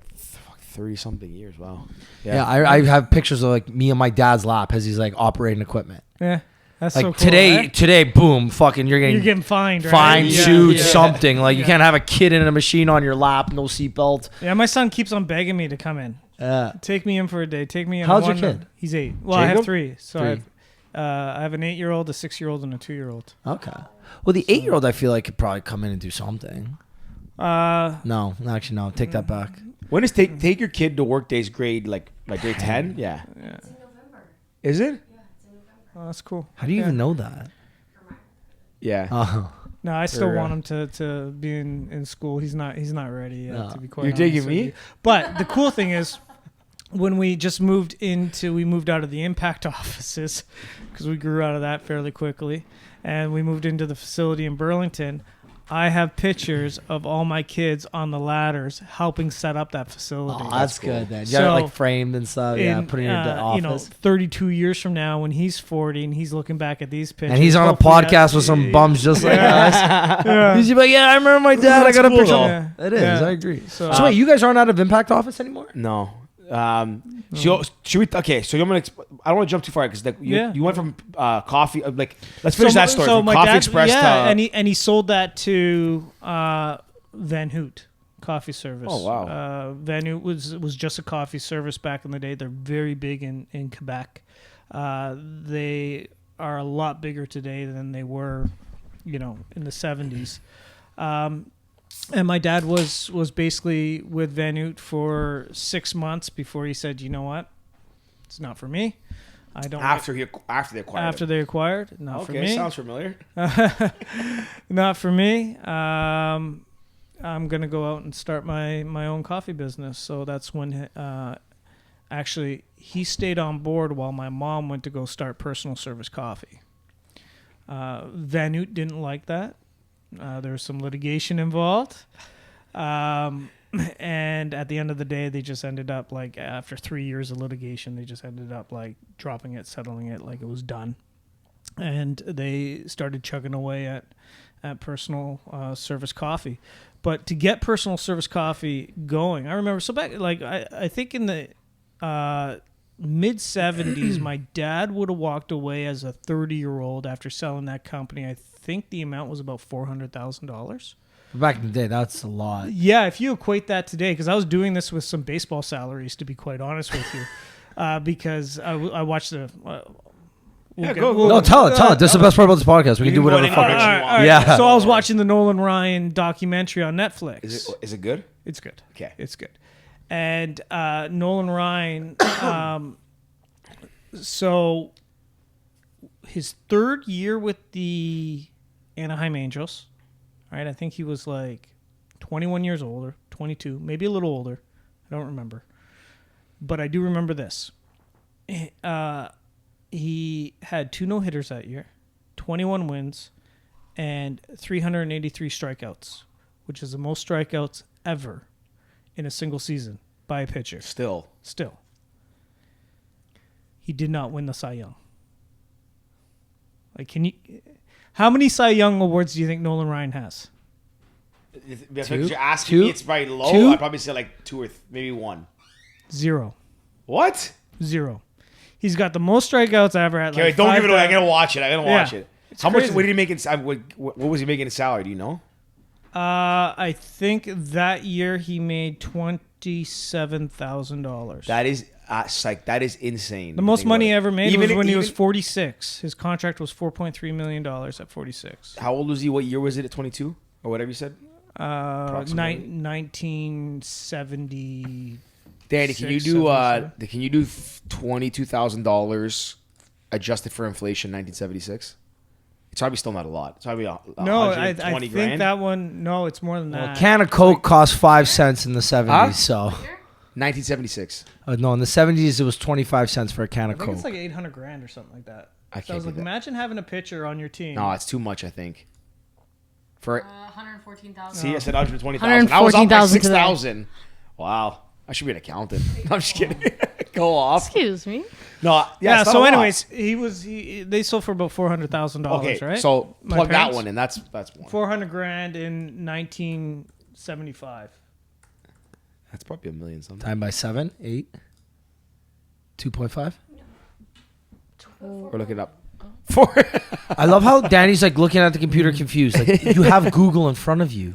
30 something years. Wow. Yeah, I have pictures of me on my dad's lap as he's operating equipment. Yeah. That's so cool. Today, boom, fucking, you're getting fined, right? fined, Yeah. sued, Yeah. something. You can't have a kid in a machine on your lap, no seatbelt. Yeah, my son keeps on begging me to come in. Take me in for a day. Take me in. How's your one kid? night. He's 8. Well, I have Jacob? 3. So Three. I have an 8-year-old, a 6-year-old, and a 2-year-old. Okay. Well, the 8-year-old, I feel could probably come in and do something. No, actually, no. Take that back. When is take your kid to work days grade grade 10? Yeah. It's in November. Is it? Yeah, it's in November. Oh, that's cool. How do you even know that? Yeah. Oh, No, I still For, want him to be in school. He's not ready yet, No. to be quite You're honest digging with me? you. But the cool thing is, when we just moved out of the impact offices because we grew out of that fairly quickly, and we moved into the facility in Burlington. I have pictures of all my kids on the ladders helping set up that facility. Oh, that's good. Then you So, got it, like framed and stuff. Yeah, put it in your office. 32 years from now, when he's 40 and he's looking back at these pictures, And he's on a hopefully podcast with some bums just like us. Yeah. He's like, yeah, I remember my dad. I got a cool, picture. though. It is. Yeah. I agree. So, So wait, you guys aren't out of Impact Office anymore? No. Should we? Okay, so I'm gonna. I don't want to jump too far because you went from coffee. Let's finish that story. So From my Coffee dad, Express. and he sold that to Van Hoot Coffee Service. Oh, wow. Van Hoot was just a coffee service back in the day. They're very big in Quebec. They are a lot bigger today than they were, in the 70s. And my dad was basically with Van Hoot for 6 months before he said, you know what, it's not for me. I don't. After they acquired. After they acquired, not for me. Okay, sounds familiar. Not for me. I'm gonna go out and start my own coffee business. So that's when actually he stayed on board while my mom went to go start Personal Service Coffee. Van Hoot didn't like that. There was some litigation involved. And at the end of the day, they just ended up after 3 years of litigation, they just ended up dropping it, settling it, like it was done. And they started chugging away at Personal Service Coffee. But to get Personal Service Coffee going, I remember, so back, I think in the mid-70s, my dad would have walked away as a 30-year-old after selling that company. I think the amount was about $400,000. Back in the day, that's a lot. Yeah, if you equate that today, because I was doing this with some baseball salaries, to be quite honest with you, because I watched the... Tell it. This is the best part about this podcast. We can do whatever the fuck. All right. Yeah. So I was watching the Nolan Ryan documentary on Netflix. Is it good? It's good. Okay. It's good. And Nolan Ryan, so his third year with the Anaheim Angels, right? I think he was 21 years older, 22, maybe a little older. I don't remember. But I do remember this. He had 2 no-hitters that year, 21 wins, and 383 strikeouts, which is the most strikeouts ever in a single season by a pitcher. Still. He did not win the Cy Young. How many Cy Young awards do you think Nolan Ryan has? If you're asking me, it's probably low. 2? I'd probably say 2 or maybe 1. 0. What? 0. He's got the most strikeouts ever at. Okay, don't give it away. I gotta watch it. Watch it. How crazy. much? What did he make in? What was he making in salary? Do you know? I think that year he made $27,000. That is that is insane. The most money he ever made was when he was even- 46. His contract was $4.3 million at 46. How old was he? What year was it? At 22 or whatever you said. 1970. Danny, can you do $22,000 adjusted for inflation? 1976. It's probably still not a lot. It's probably No, I 120 think grand. that one. No, it's more than that. A can of Coke cost 5 cents in the 70s. So 1976. no, in the 70s it was 25 cents for a can I of think Coke. it's $800,000 or something like that. I So I was can't do that. imagine having a pitcher on your team. No, it's too much. I think. For 114,000. see, I said 120,000. I was up by 114,000 today. 6,000. Wow, I should be an accountant. I'm just kidding. Go off. Excuse me. No, Yeah. it's not So, a lot. anyways, they sold for about $400,000. Okay, right? so My plug that parents? one in. That's one. $400,000 in 1975. That's probably $1 million something. Time by 7, 8, 2.5. We're looking up. I love how Danny's looking at the computer confused. You have Google in front of you.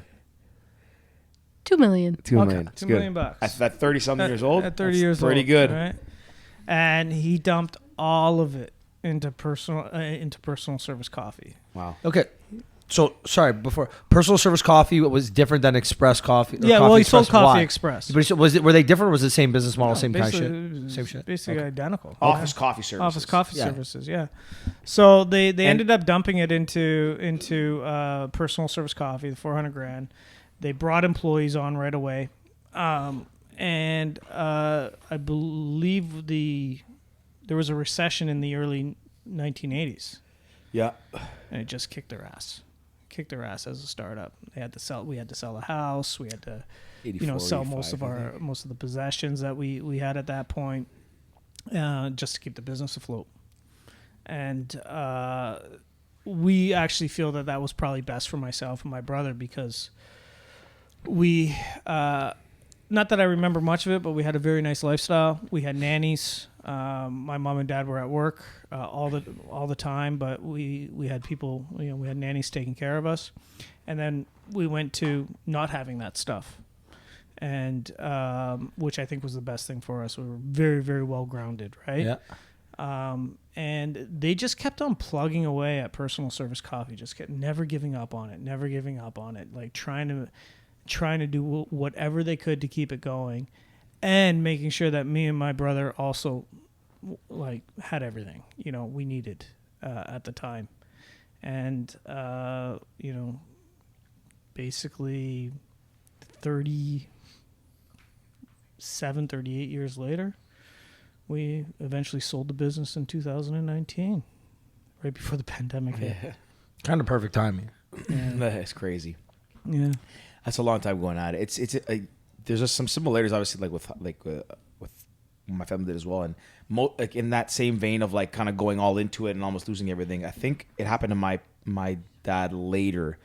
2 million. $2 Okay, million. $2 million bucks. At 30 something years old. At 30 that's years old. pretty good. Right? And he dumped all of it into personal service coffee. Wow. Okay. So, sorry, before Personal Service Coffee was different than Express Coffee. or Yeah, well, he sold Express. Coffee Why? Express. But were they different or was it the same business model, No, same kind of basically, shit? it was Same shit? Basically Okay. identical. Office coffee services. Office coffee Yeah. services, yeah. So they ended up dumping it into personal service coffee, the $400,000. They brought employees on right away, and I believe there was a recession in the early 1980s, Yeah. and it just kicked their ass. kicked their ass as a startup. We had to sell a house. We had to, 84, sell 85, most of the possessions that we had at that point, just to keep the business afloat. And we actually feel that was probably best for myself and my brother, because we, not that I remember much of it, but we had a very nice lifestyle. We had nannies. My mom and dad were at work all the time, but we had people, we had nannies taking care of us. And then we went to not having that stuff, and which I think was the best thing for us. We were very, very well grounded, right? Yeah. And they just kept on plugging away at Personal Service Coffee, just never giving up on it, like trying to do whatever they could to keep it going, and making sure that me and my brother also like had everything we needed at the time. And basically 38 years later, we eventually sold the business in 2019, right before the pandemic hit. Yeah. Kind of perfect timing. Yeah. That's crazy. Yeah. That's a long time going at it. It's there's just some similarities, obviously, like with my family did as well, and like in that same vein of like kind of going all into it and almost losing everything. I think it happened to my dad later,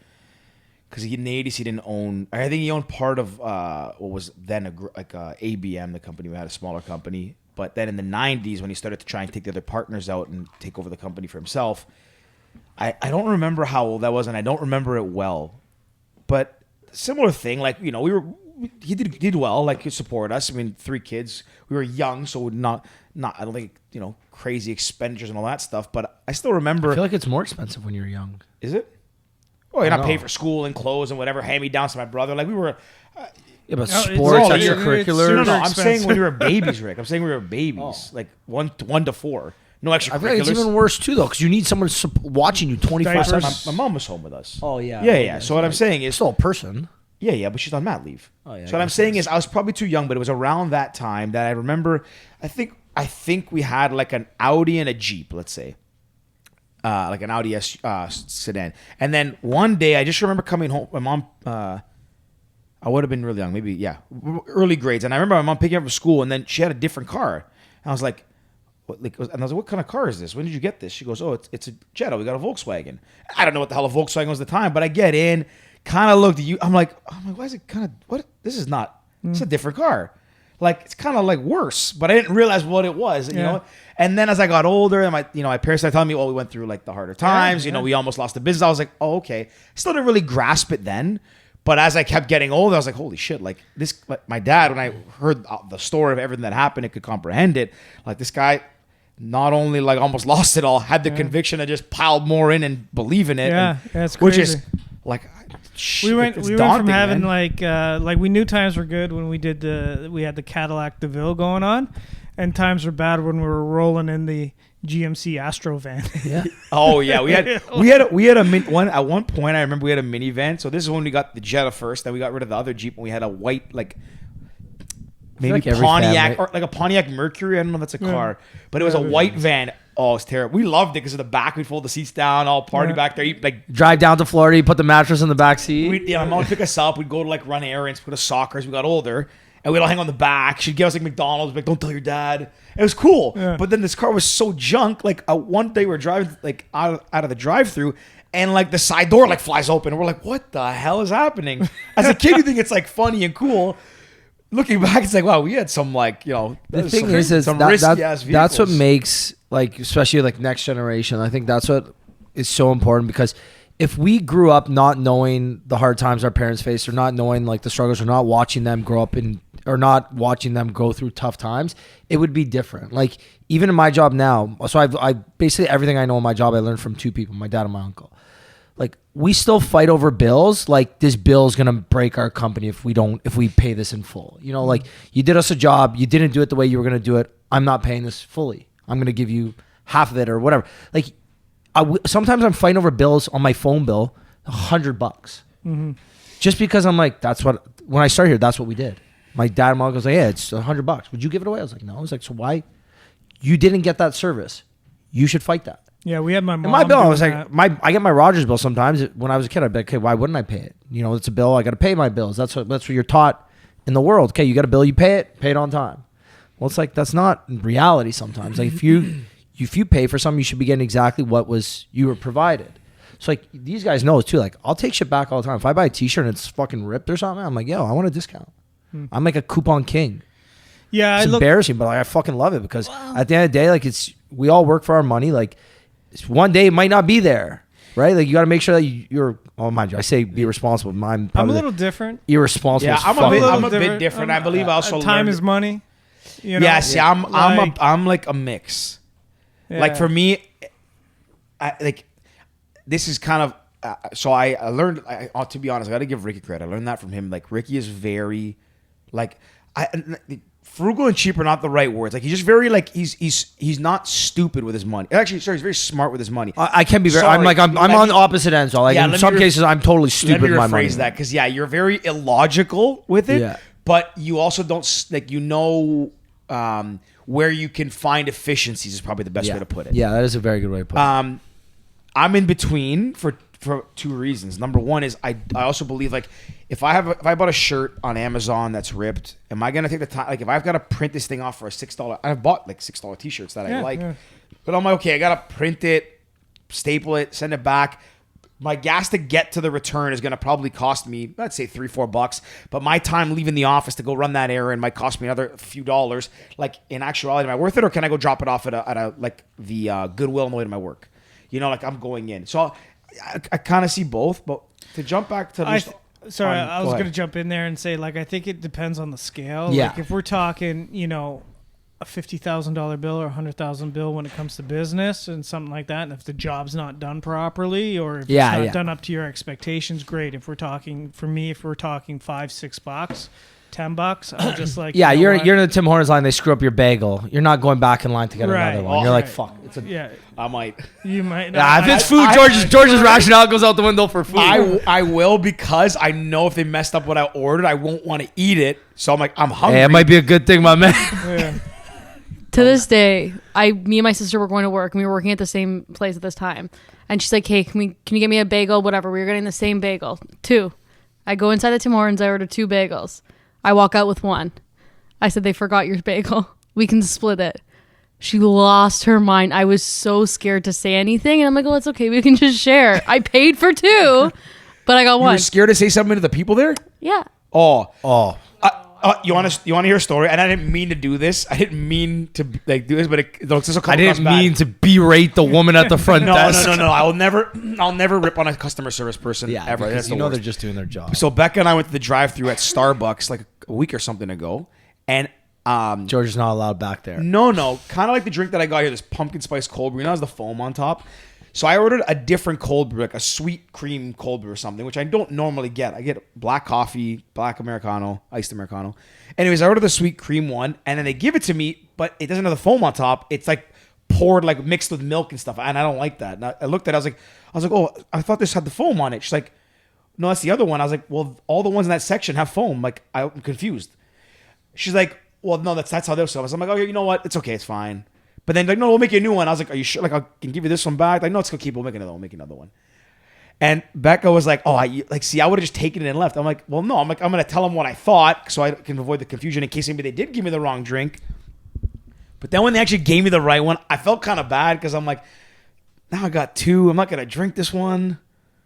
because in the 80s he didn't own. I think he owned part of what was then ABM, the company. We had a smaller company, but then in the 90s when he started to try and take the other partners out and take over the company for himself, I don't remember how old that was, and I don't remember it well, but similar thing, like he did well, like he supported us. I mean, 3 kids, we were young, so not I don't think crazy expenditures and all that stuff, but I still remember. I feel like it's more expensive when you're young. Is it? Oh, you're not paying for school and clothes and whatever, hand me downs to my brother, like we were. Yeah, but No, sports, it's extracurriculars. super I'm saying expensive. when we were babies, Rick. I'm saying we were babies, like 1 to 4. No extracurriculars. I feel like it's even worse too, though, because you need someone watching you 24/7. Diapers. My mom was home with us. Oh yeah, Yeah. So what I'm saying is, still a person. Yeah, but she's on mat leave. Oh, yeah, So what I'm saying is, I was probably too young, but it was around that time that I remember. I think we had like an Audi and a Jeep, let's say, like an Audi sedan. And then one day, I just remember coming home. My mom, I would have been really young, maybe early grades. And I remember my mom picking up from school, and then she had a different car. And I was like, what kind of car is this? When did you get this? She goes, oh, it's a Jetta. We got a Volkswagen. I don't know what the hell a Volkswagen was at the time, but I get in, kind of looked at you. I'm like, why is it kind of, what? This is not, it's a different car. Like, it's kind of like worse, but I didn't realize what it was, you know? And then as I got older, and my parents started telling me, we went through like the harder times, we almost lost the business. I was like, oh, okay. Still didn't really grasp it then. But as I kept getting older, I was like, holy shit, like this, like my dad, when I heard the story of everything that happened, it could comprehend it. Like this guy not only like almost lost it all, had the conviction to just pile more in and believe in it. Yeah, that's crazy. Which is like, we went it's from daunting, having man. like we knew times were good when we had the Cadillac DeVille going on, and times were bad when we were rolling in the GMC Astro van. Yeah. Oh yeah, we had at one point. I remember we had a minivan. So this is when we got the Jetta first. Then we got rid of the other Jeep, and we had a white maybe like every Pontiac family- or like a Pontiac Mercury. I don't know if that's a car, but it was a white van. Oh, it's terrible. We loved it because of the back. We'd fold the seats down, all party back there. Drive down to Florida, you put the mattress in the back seat. My mom would pick us up. We'd go to like run errands, go to soccer as we got older, and we'd all hang on the back. She'd give us like McDonald's, like don't tell your dad. It was cool. Yeah. But then this car was so junk. Like one day we're driving like out of the drive-through, and like the side door like flies open, and we're like, what the hell is happening? As a kid, you think it's like funny and cool. Looking back, it's like, wow, we had some like, The thing is some risky ass vehicles. that's what makes, like, especially like next generation. I think that's what is so important, because if we grew up not knowing the hard times our parents faced, or not knowing like the struggles, or not watching them grow up or not watching them go through tough times, it would be different. Like even in my job now, so I basically everything I know in my job I learned from 2 people, my dad and my uncle. Like we still fight over bills. Like this bill is gonna break our company if we pay this in full. Like you did us a job, you didn't do it the way you were gonna do it. I'm not paying this fully. I'm gonna give you half of it or whatever. Like sometimes I'm fighting over bills on my phone bill, $100, just because I'm like, that's what when I started here, that's what we did. My dad and mom goes like, yeah, it's $100. Would you give it away? I was like, no. I was like, so why? You didn't get that service. You should fight that. Yeah, we had my mom. And my bill, I doing was that. like, I get my Rogers bill sometimes. When I was a kid, I'd be like, okay, why wouldn't I pay it? You know, it's a bill. I got to pay my bills. That's what you're taught in the world. Okay, you got a bill, you pay it on time. Well, it's like that's not reality sometimes. Like if you pay for something, you should be getting exactly what you were provided. So like these guys know it too. Like I'll take shit back all the time. If I buy a T-shirt and it's fucking ripped or something, I'm like, yo, I want a discount. I'm like a coupon king. Yeah, It's embarrassing, but like, I fucking love it because at the end of the day, like we all work for our money. Like one day it might not be there, right? Like you got to make sure that you're. Oh, mind you, I say be responsible. I'm a little different. irresponsible. Yeah, as I'm fuck. a bit different. I believe I also Time learned- is money. You know? Yeah, see, I'm like a mix. Yeah. Like for me, this is kind of so I learned. To be honest, I got to give Ricky credit. I learned that from him. Like Ricky is very, like, frugal and cheap are not the right words. Like he's just very like he's not stupid with his money. Actually, sorry, he's very smart with his money. I can be very. Sorry, I'm on the opposite end. So like Yeah, in let some me cases, I'm totally Let stupid me with my money. rephrase that because you're very illogical with it. Yeah. But you also don't like where you can find efficiencies is probably the best way to put it. Yeah, that is a very good way to put it. I'm in between for two reasons. Number one is I also believe like if I bought a shirt on Amazon that's ripped, am I gonna take the time? Like if I've got to print this thing off for a $6, I've bought like $6 t-shirts that I like, but I'm like, okay, I gotta print it, staple it, send it back. My gas to get to the return is going to probably cost me, let's say $3-4, but my time leaving the office to go run that errand might cost me another few dollars. Like in actuality, am I worth it, or can I go drop it off at a like the Goodwill on the way to my work? You know, like I'm going in. So I kind of see both, but to jump back to I was going to jump in there and say, like, I think it depends on the scale. Yeah. Like if we're talking, you know, a $50,000 bill or a $100,000 bill when it comes to business and something like that, and if the job's not done properly or if it's not done up to your expectations, great. If we're talking, for me, if we're talking $5-6, $10, I'm just like, Yeah, you know you're in the Tim Hortons line. They screw up your bagel. You're not going back in line to get Right. another one. Oh, You're like, right. fuck. yeah, I might. you might Yeah, not. if it's food, George's rationale goes out the window for food. I will because I know if they messed up what I ordered, I won't want to eat it. So I'm like, I'm hungry. Hey, it might be a good thing, my man. Yeah. To this day, me and my sister were going to work, and we were working at the same place at this time. And she's like, "Hey, can you get me a bagel? Whatever." We were getting the same bagel, 2. I go inside the Tim Hortons. I order 2 bagels. I walk out with 1. I said, "They forgot your bagel. We can split it." She lost her mind. I was so scared to say anything, and I'm like, "Oh, it's okay. We can just share." I paid for 2, but I got You 1. were scared to say something to the people there? Yeah. Oh. You want to hear a story? And I didn't mean to do this. I didn't mean to like do this, but this will come I didn't across bad. mean to berate the woman at the front desk. No. I'll never rip on a customer service person Yeah, ever. because That's you the know worst. they're just doing their job. So Becca and I went to the drive-thru at Starbucks like a week or something ago, and George is not allowed back there. no, kind of like the drink that I got here, this pumpkin spice cold brew. You know, it has the foam on top. So I ordered a different cold brew, like a sweet cream cold brew or something, which I don't normally get. I get black coffee, black Americano, iced Americano. Anyways, I ordered the sweet cream one, and then they give it to me, but it doesn't have the foam on top. It's like poured, like mixed with milk and stuff, and I don't like that. And I looked at it, I was like, oh, I thought this had the foam on it. She's like, no, that's the other one. I was like, well, all the ones in that section have foam. Like, I'm confused. She's like, well, no, that's how they're sold. I'm like, okay, you know what? It's okay, it's fine. But then like, no, we'll make you a new one. I was like, are you sure? Like, I can give you this one back. Like, no, it's gonna keep. We'll make another one. And Becca was like, oh, I would have just taken it and left. I'm like, well, no. I'm gonna tell them what I thought so I can avoid the confusion in case maybe they did give me the wrong drink. But then when they actually gave me the right one, I felt kind of bad because I'm like, now I got 2. I'm not gonna drink this one.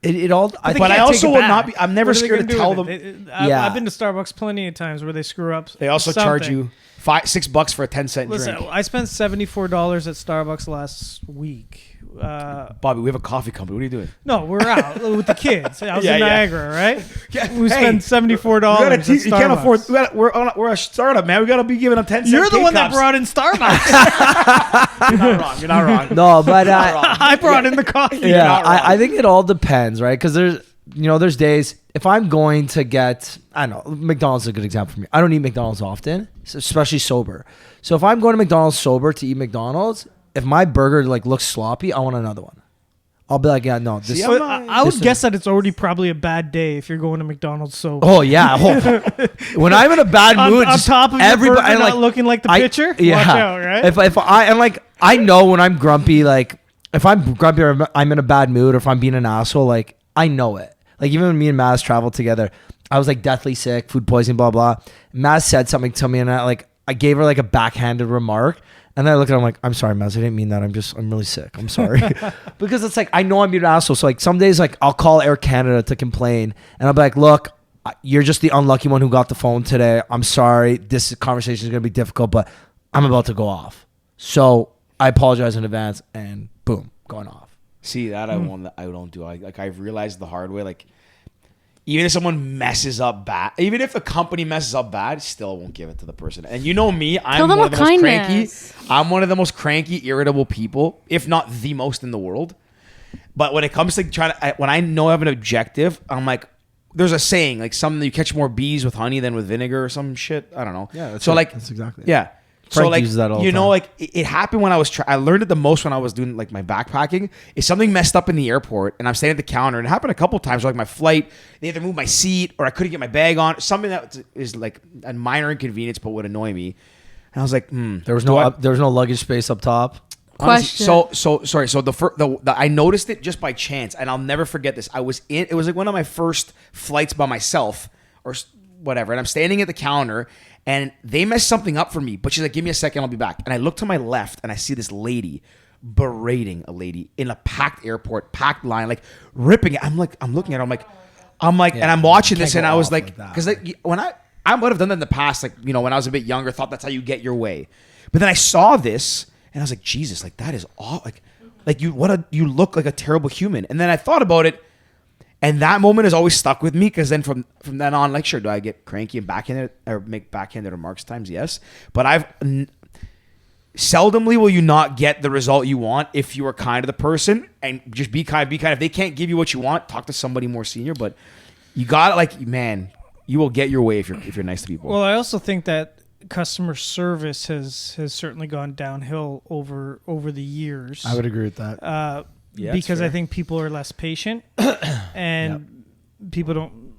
It all. But I also will not be. I'm never scared to tell them. I've been to Starbucks plenty of times where they screw up. They also charge you $6 for a 10-cent Listen, drink. I spent $74 at Starbucks last week. Bobby, we have a coffee company. What are you doing? No, we're out with the kids. I was Yeah, in yeah. Niagara, right? Yeah, We spend $74 at Starbucks. You can't afford. We're a startup, man. We got to be giving them 10 cents. You're the one that brought in Starbucks. You're not wrong. No, but I brought in the coffee. yeah, I think it all depends, right? Because there's days if I'm going to get, I don't know, McDonald's is a good example for me. I don't eat McDonald's often, especially sober. So if I'm going to McDonald's sober to eat McDonald's, if my burger like looks sloppy, I want another one. I'll be like, yeah, no. This, See, But I'm not- I would this guess that it's already probably a bad day if you're going to McDonald's sober. oh yeah. When I'm in a bad mood, on just top of your everybody burger and, not looking like the I- picture, Yeah. watch out, right? If I and like I know when I'm grumpy, like if I'm grumpy or I'm in a bad mood or if I'm being an asshole, like I know it. Like even when me and Maz traveled together, I was like deathly sick, food poisoning, blah blah. Maz said something to me, and I gave her like a backhanded remark, and then I looked at her, I'm like, I'm sorry, Maz, I didn't mean that. I'm really sick. I'm sorry. Because it's like I know I'm being an asshole. So like some days like I'll call Air Canada to complain, and I'll be like, look, you're just the unlucky one who got the phone today. I'm sorry. This conversation is gonna be difficult, but I'm about to go off. So I apologize in advance, and boom, going off. See, that I don't do. I've realized the hard way. Like, even if someone messes up bad, even if the company messes up bad, still won't give it to the person. And you know me, I'm one of the most cranky. I'm one of the most cranky, irritable people, if not the most in the world. But when it comes to when I know I have an objective, I'm like, there's a saying, like something you catch more bees with honey than with vinegar or some shit. I don't know. Yeah. That's exactly it. Yeah. Frank so like, uses that all the time. like it happened when I was I learned it the most when I was doing like my backpacking. If something messed up in the airport and I'm standing at the counter, and it happened a couple of times, like my flight, they either moved my seat or I couldn't get my bag on, something that is like a minor inconvenience but would annoy me. And I was like, there was no luggage space up top. Question. Sorry. So I noticed it just by chance, and I'll never forget this. It was like one of my first flights by myself or whatever, and I'm standing at the counter, and they messed something up for me. But she's like, "Give me a second, I'll be back." And I look to my left, and I see this lady berating a lady in a packed airport, packed line, like ripping it. I'm looking at her, I'm like, and I'm watching this, and I was like, because when I would have done that in the past, like when I was a bit younger, thought that's how you get your way. But then I saw this. And I was like, Jesus, like that is all like you look like a terrible human. And then I thought about it, and that moment has always stuck with me, because then from then on, like, sure, do I get cranky and backhanded or make backhanded remarks times? Yes, but seldomly will you not get the result you want if you are kind to the person, and just be kind. If they can't give you what you want, talk to somebody more senior. But you got you will get your way if you're nice to people. Well, I also think that customer service has certainly gone downhill over the years. I would agree with that. Because I think people are less patient, and people don't.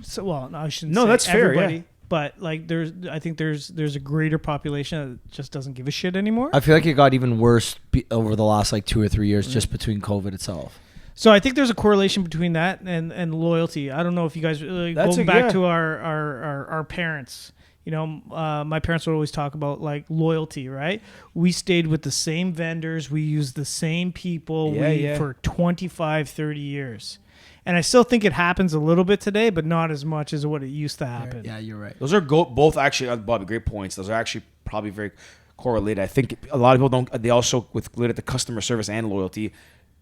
So, well, I shouldn't. No, say that's fair. everybody, Yeah. But like, I think there's a greater population that just doesn't give a shit anymore. I feel like it got even worse over the last like 2 or 3 years, just between COVID itself. So I think there's a correlation between that and loyalty. I don't know if you guys going back to our parents. My parents would always talk about like loyalty, right? We stayed with the same vendors. We used the same people for 25, 30 years. And I still think it happens a little bit today, but not as much as what it used to happen. Yeah, you're right. Those are both actually, Bobby, great points. Those are actually probably very correlated. I think a lot of people don't, they also related to customer service and loyalty.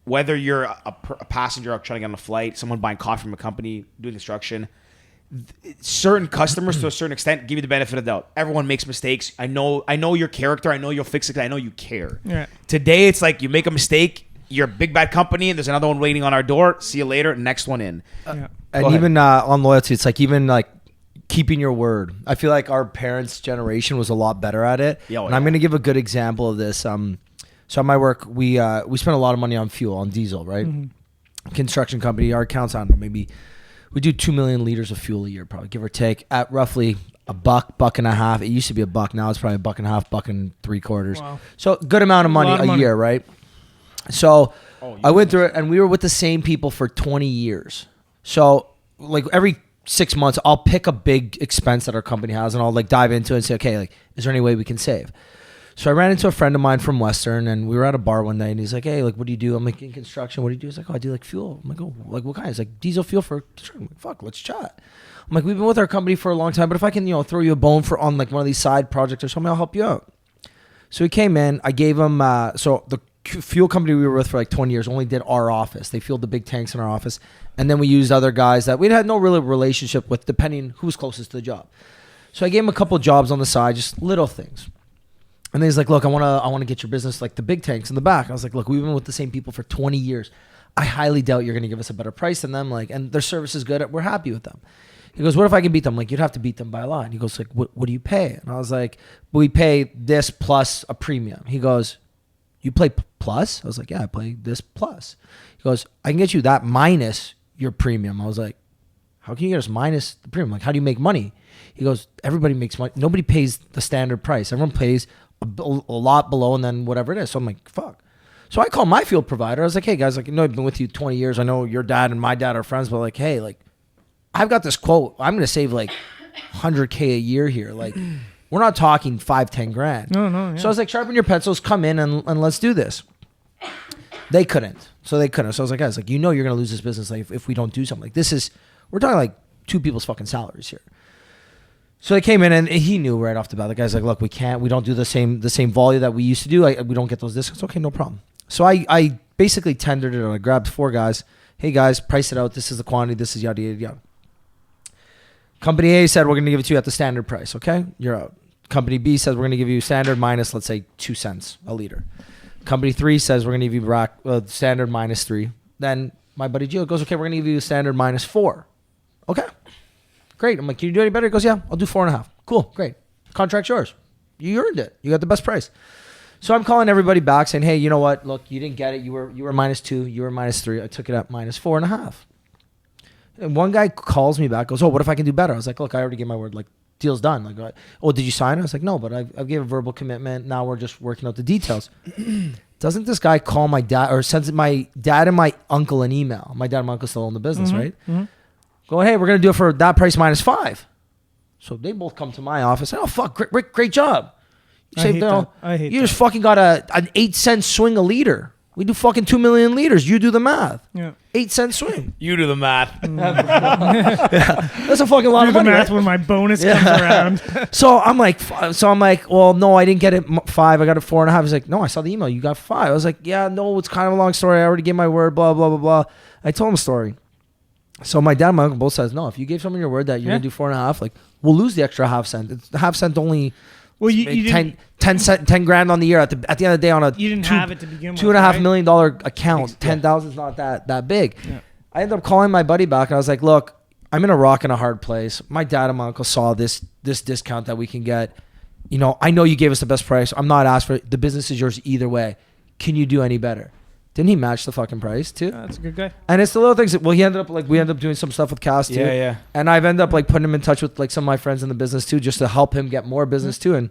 Whether you're a passenger trying to get on a flight, someone buying coffee from a company, doing construction, certain customers to a certain extent give you the benefit of the doubt. Everyone makes mistakes. I know your character. I know you'll fix it. I know you care. Yeah. Today it's like you make a mistake, you're a big bad company, and there's another one waiting on our door. See you later. Next one in. And even on loyalty, it's like even like keeping your word. I feel like our parents' generation was a lot better at it. And I'm going to give a good example of this. So at my work, we spend a lot of money on fuel, on diesel, right? Mm-hmm. Construction company, our accounts, I don't know, maybe we do 2 million liters of fuel a year, probably, give or take, at roughly $1, $1.50. It used to be $1. Now it's probably $1.50, $1.75. Wow. So good amount of money a year, right? So I went through it, and we were with the same people for 20 years. So like every 6 months, I'll pick a big expense that our company has, and I'll like dive into it and say, okay, like, is there any way we can save? So I ran into a friend of mine from Western, and we were at a bar one night, and he's like, hey, like, what do you do? I'm like, in construction. What do you do? He's like, oh, I do like fuel. I'm like, oh, like what kind? He's like, diesel fuel for construction. I'm like, fuck, let's chat. I'm like, we've been with our company for a long time, but if I can, throw you a bone on like one of these side projects or something, I'll help you out. So he came in. I gave him, so the fuel company we were with for like 20 years only did our office. They filled the big tanks in our office. And then we used other guys that we had no real relationship with, depending who was closest to the job. So I gave him a couple of jobs on the side, just little things. And then he's like, look, I want to get your business like the big tanks in the back. I was like, look, we've been with the same people for 20 years. I highly doubt you're going to give us a better price than them. Like, and their service is good. We're happy with them. He goes, what if I can beat them? I'm like, you'd have to beat them by a lot. And he goes, like, what do you pay? And I was like, we pay this plus a premium. He goes, you play plus? I was like, yeah, I play this plus. He goes, I can get you that minus your premium. I was like, how can you get us minus the premium? Like, how do you make money? He goes, everybody makes money. Nobody pays the standard price. Everyone pays a lot below and then whatever it is. So I'm like, fuck. So I call my field provider. I was like, hey guys, like, you know, I've been with you 20 years. I know your dad and my dad are friends, but like, hey, like, I've got this quote. I'm going to save like $100K a year here. Like, we're not talking 5-10 grand. No. Yeah. So I was like, sharpen your pencils, come in and let's do this. They couldn't. So I was like, guys, like, you know, you're going to lose this business like if we don't do something. Like, we're talking like 2 people's fucking salaries here. So they came in and he knew right off the bat. The guy's like, look, we don't do the same volume that we used to do. We don't get those discounts. Okay, no problem. So I basically tendered it. I grabbed 4 guys. Hey guys, price it out. This is the quantity. This is yada, yada, yada. Company A said, we're going to give it to you at the standard price. Okay, you're out. Company B says, we're going to give you standard minus, let's say, 2 cents a liter. Company 3 says, we're going to give you standard minus 3. Then my buddy Gio goes, okay, we're going to give you standard minus 4. Okay. Great. I'm like, can you do any better? He goes, yeah, I'll do 4.5. Cool. Great. Contract's yours. You earned it. You got the best price. So I'm calling everybody back saying, hey, you know what? Look, you didn't get it. You were minus 2. You were minus 3. I took it at minus 4.5. And one guy calls me back, goes, oh, what if I can do better? I was like, look, I already gave my word. Like, deal's done. Like, oh, did you sign it? I was like, no, but I've gave a verbal commitment. Now we're just working out the details. Doesn't this guy call my dad or sends my dad and my uncle an email? My dad and my uncle still own the business, right? Mm-hmm. Going, hey, we're going to do it for that price minus 5. So they both come to my office. Oh, fuck, great job. You I hate you that. just fucking got an 8-cent swing a liter. We do fucking 2 million liters. You do the math. Yeah. 8-cent swing. You do the math. That's a fucking lot Do of the money. math Right? when my bonus comes around. So I'm like, well, no, I didn't get it 5. I got it 4.5. He's like, no, I saw the email. You got 5. I was like, yeah, no, it's kind of a long story. I already gave my word, blah, blah, blah, blah. I told him a story. So my dad and my uncle both says, no, if you gave someone your word that you're going to do 4.5, like, we'll lose the extra half cent. It's half cent only. Well, you 10 grand on the year at the end of the day on a you didn't have it to begin with. $2.5 right? million account. 10,000 is not that big. Yeah. I ended up calling my buddy back and I was like, look, I'm in a rock and a hard place. My dad and my uncle saw this discount that we can get. You know, I know you gave us the best price. I'm not asking for it. The business is yours either way. Can you do any better? Didn't he match the fucking price too? That's a good guy. And it's the little things. We ended up doing some stuff with Cass too. Yeah. And I've ended up like putting him in touch with like some of my friends in the business too, just to help him get more business too. And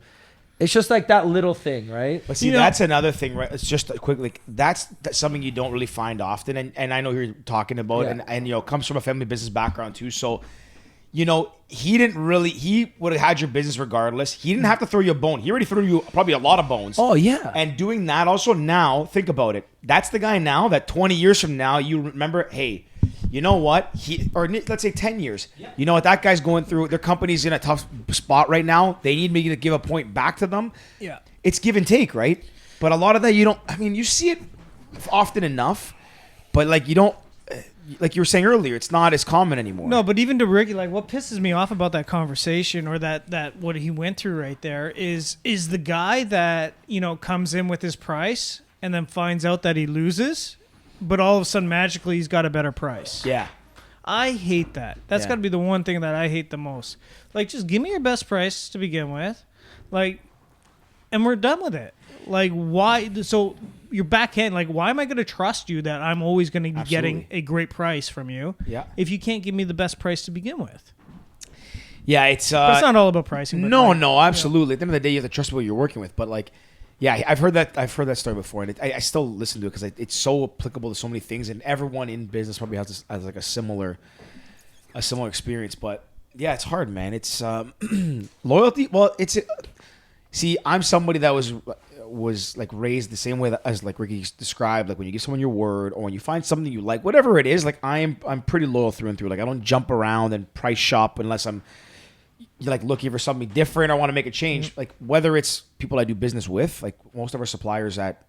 it's just like that little thing, right? But see, that's another thing, right? It's just quickly. That's something you don't really find often, and I know who you're talking about, and you know, comes from a family business background too. So, you know, he would have had your business regardless. He didn't have to throw you a bone. He already threw you probably a lot of bones. Oh yeah. And doing that also now, think about it. That's the guy now that 20 years from now you remember. Hey, you know what? Or let's say 10 years. Yeah. You know what? That guy's going through. Their company's in a tough spot right now. They need me to give a point back to them. Yeah. It's give and take, right? But a lot of that you don't. I mean, you see it often enough, but like you don't. Like you were saying earlier, it's not as common anymore. No, but even to Ricky, like what pisses me off about that conversation or that what he went through right there is the guy that, you know, comes in with his price and then finds out that he loses, but all of a sudden magically he's got a better price. Yeah. I hate that. That's got to be the one thing that I hate the most. Like, just give me your best price to begin with. Like, and we're done with it. Like, why? So your backhand, like, why am I going to trust you that I'm always going to be getting a great price from you? Yeah. If you can't give me the best price to begin with. Yeah, it's But not all about pricing. But No, absolutely. At the end of the day, you have to trust what you're working with. But like, yeah, I've heard that story before, and I still listen to it because it's so applicable to so many things, and everyone in business probably has like a similar experience. But yeah, it's hard, man. It's loyalty. Well, see, I'm somebody that was like raised the same way as like Ricky described. Like when you give someone your word, or when you find something you like, whatever it is, like I'm pretty loyal through and through. Like I don't jump around and price shop unless I'm like looking for something different or want to make a change. Mm-hmm. Like whether it's people I do business with, like most of our suppliers at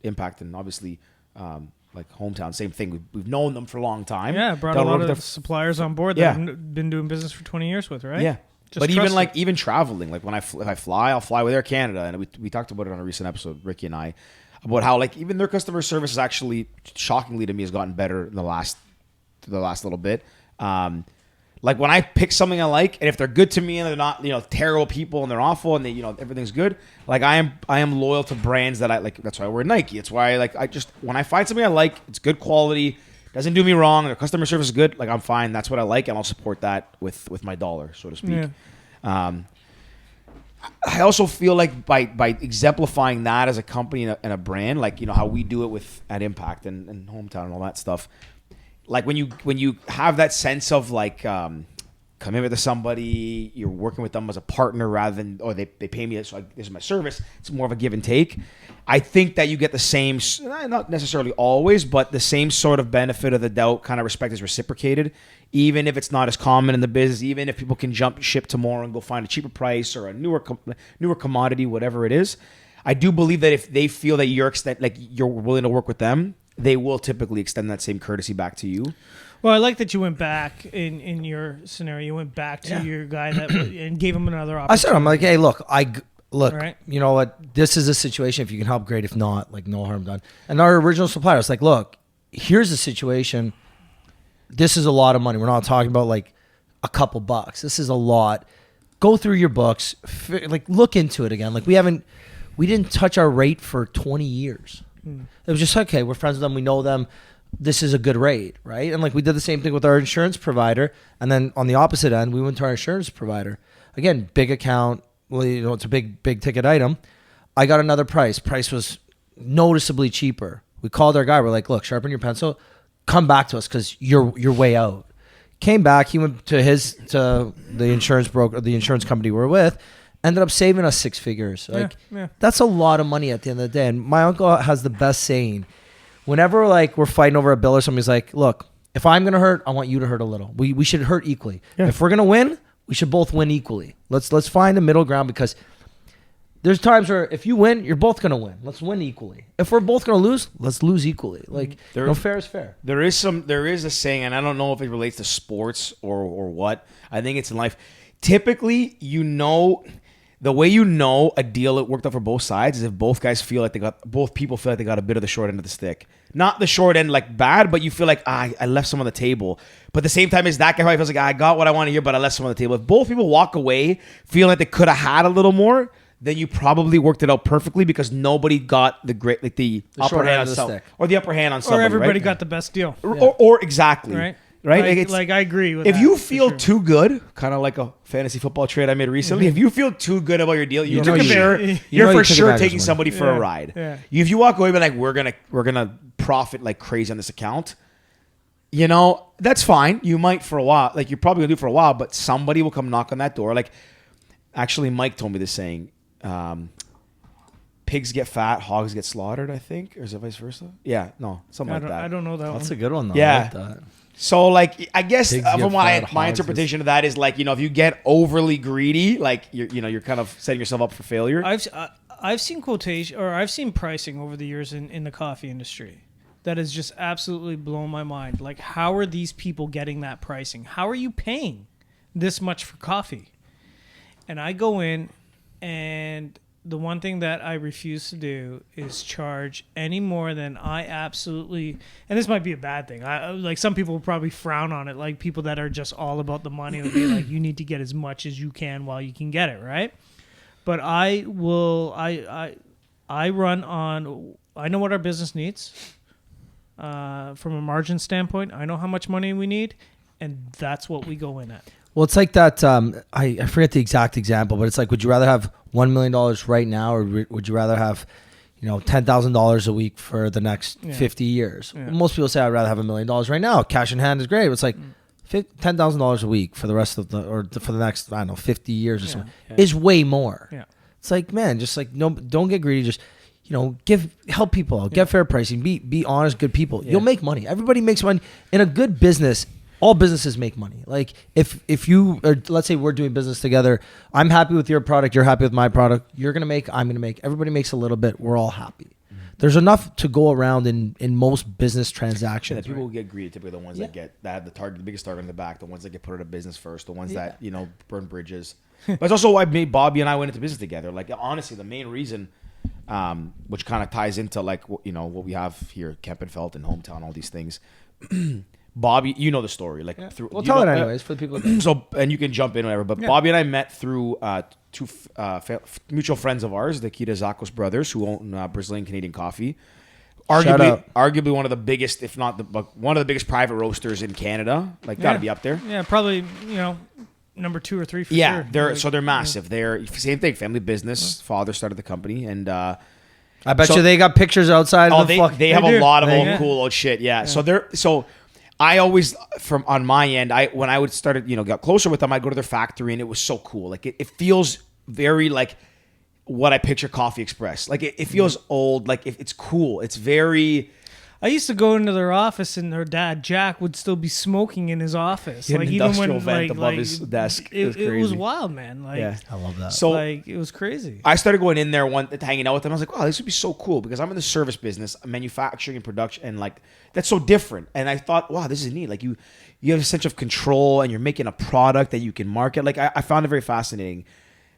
Impact, and obviously like Hometown, same thing. We've known them for a long time. Yeah, brought a lot of suppliers on board that I've been doing business for 20 years with, right? Yeah. Just but even traveling, like if I fly, I'll fly with Air Canada, and we talked about it on a recent episode, Ricky and I, about how like even their customer service is actually shockingly to me has gotten better in the last little bit. Like when I pick something I like, and if they're good to me and they're not, you know, terrible people and they're awful and they, you know, everything's good, like I am loyal to brands that I like. That's why I wear Nike. It's why when I find something I like, it's good quality, doesn't do me wrong, their customer service is good, like I'm fine. That's what I like, and I'll support that with my dollar, so to speak. Yeah. I also feel like by exemplifying that as a company and a brand, like, you know, how we do it with at Impact and Hometown and all that stuff. Like when you have that sense of like commitment to somebody, you're working with them as a partner rather than, or they pay me, so this is my service. It's more of a give and take. I think that you get the same, not necessarily always, but the same sort of benefit of the doubt kind of respect is reciprocated, even if it's not as common in the business, even if people can jump ship tomorrow and go find a cheaper price or a newer commodity, whatever it is. I do believe that if they feel that you're willing to work with them, they will typically extend that same courtesy back to you. Well, I like that you went back in your scenario. You went back to your guy and gave him another opportunity. I said, I'm like, hey, look, Right. you know what? This is a situation. If you can help, great. If not, like, no harm done. And our original supplier was like, look, here's the situation. This is a lot of money. We're not talking about like a couple bucks. This is a lot. Go through your books, like look into it again. Like we didn't touch our rate for 20 years. It was just okay. We're friends with them. We know them. This is a good rate, right? And like we did the same thing with our insurance provider. And then on the opposite end, we went to our insurance provider. Again, big account. Well, you know, it's a big ticket item. I got another price. Price was noticeably cheaper. We called our guy. We're like, look, sharpen your pencil. Come back to us because you're way out. Came back. He went to the insurance broker, the insurance company we're with. Ended up saving us 6 figures. Like that's a lot of money at the end of the day. And my uncle has the best saying. Whenever like we're fighting over a bill or something, he's like, look, if I'm gonna hurt, I want you to hurt a little. We should hurt equally. Yeah. If we're gonna win, we should both win equally. Let's find a middle ground because there's times where if you win, you're both gonna win. Let's win equally. If we're both gonna lose, let's lose equally. Like fair is fair. There is a saying, and I don't know if it relates to sports or what. I think it's in life. Typically, the way you know a deal that worked out for both sides is if both people feel like they got a bit of the short end of the stick. Not the short end like bad, but you feel like I left some on the table. But at the same time, is that guy probably feels like I got what I want to hear, but I left some on the table. If both people walk away feeling like they could have had a little more, then you probably worked it out perfectly because nobody got the upper hand on something, or the upper hand on somebody. Or everybody right? got the best deal. Or exactly. Right? Like I agree with if that. You feel too good, kind of like a fantasy football trade I made recently. If you feel too good about your deal, you're for sure taking somebody for a ride. Yeah. If you walk away and be like, we're gonna profit like crazy on this account, you know, that's fine. You might for a while, like you're probably gonna do it for a while, but somebody will come knock on that door. Like, actually, Mike told me this saying. Pigs get fat, hogs get slaughtered, I think. Or is it vice versa? Yeah, no, something like that. I don't know that one. That's a good one, though. Yeah. I like that. So, like, I guess Pigs from get my fat, interpretation of that is, like, you know, if you get overly greedy, like, you're kind of setting yourself up for failure. I've seen quotation, or I've seen pricing over the years in the coffee industry that has just absolutely blown my mind. Like, how are these people getting that pricing? How are you paying this much for coffee? And I go in, and the one thing that I refuse to do is charge any more than I absolutely, and this might be a bad thing. Like some people will probably frown on it, like people that are just all about the money and be like, you need to get as much as you can while you can get it, right? But I run on, I know what our business needs from a margin standpoint. I know how much money we need, and that's what we go in at. Well, it's like that. I forget the exact example, but it's like, would you rather have $1 million right now, or would you rather have, $10,000 a week for the next 50 years? Yeah. Most people say I'd rather have $1 million right now. Cash in hand is great. But it's like $10,000 a week for the rest of for the next 50 years or something is way more. Yeah. It's like, man, just like no, don't get greedy. Just help people out. Get fair pricing. Be honest, good people. You'll make money. Everybody makes money in a good business. All businesses make money. Like if you, or let's say we're doing business together, I'm happy with your product, you're happy with my product, you're going to make, I'm going to make, everybody makes a little bit, we're all happy. Mm-hmm. There's enough to go around in most business transactions. People who get greedy, typically the ones that have the biggest target in the back, the ones that get put out of business first, the ones that, burn bridges. But it's also why Bobby and I went into business together. Like, honestly, the main reason, which kind of ties into like, what we have here, Kempenfelt and Hometown, all these things. Bobby, you know the story. Like, we'll tell it anyways for the people. So, and you can jump in whatever. But Bobby and I met through two mutual friends of ours, the Zakos brothers, who own Brazilian Canadian coffee. Arguably one of the biggest, if not one of the biggest private roasters in Canada. Like, got to be up there. Yeah, probably. number 2 or 3 for Yeah, sure. they're massive. They're same thing, family business. Father started the company, and I bet you they got pictures outside of the they have They a do. lot of They old do. cool old shit. Yeah. So I always from on my end, when I would started got closer with them, I'd go to their factory, and it was so cool. Like it feels very like what I picture Coffee Express. Like it feels old. Like it's cool. It's very. I used to go into their office, and their dad Jack would still be smoking in his office. He had Like an even industrial when vent like above like his desk. It it was was crazy. wild, man. Like Yeah. I love that. So like it was crazy. I started going in there hanging out with them. I was like, wow, this would be so cool because I'm in the service business, manufacturing and production, and like that's so different. And I thought, wow, this is neat. Like you have a sense of control, and you're making a product that you can market. Like I found it very fascinating.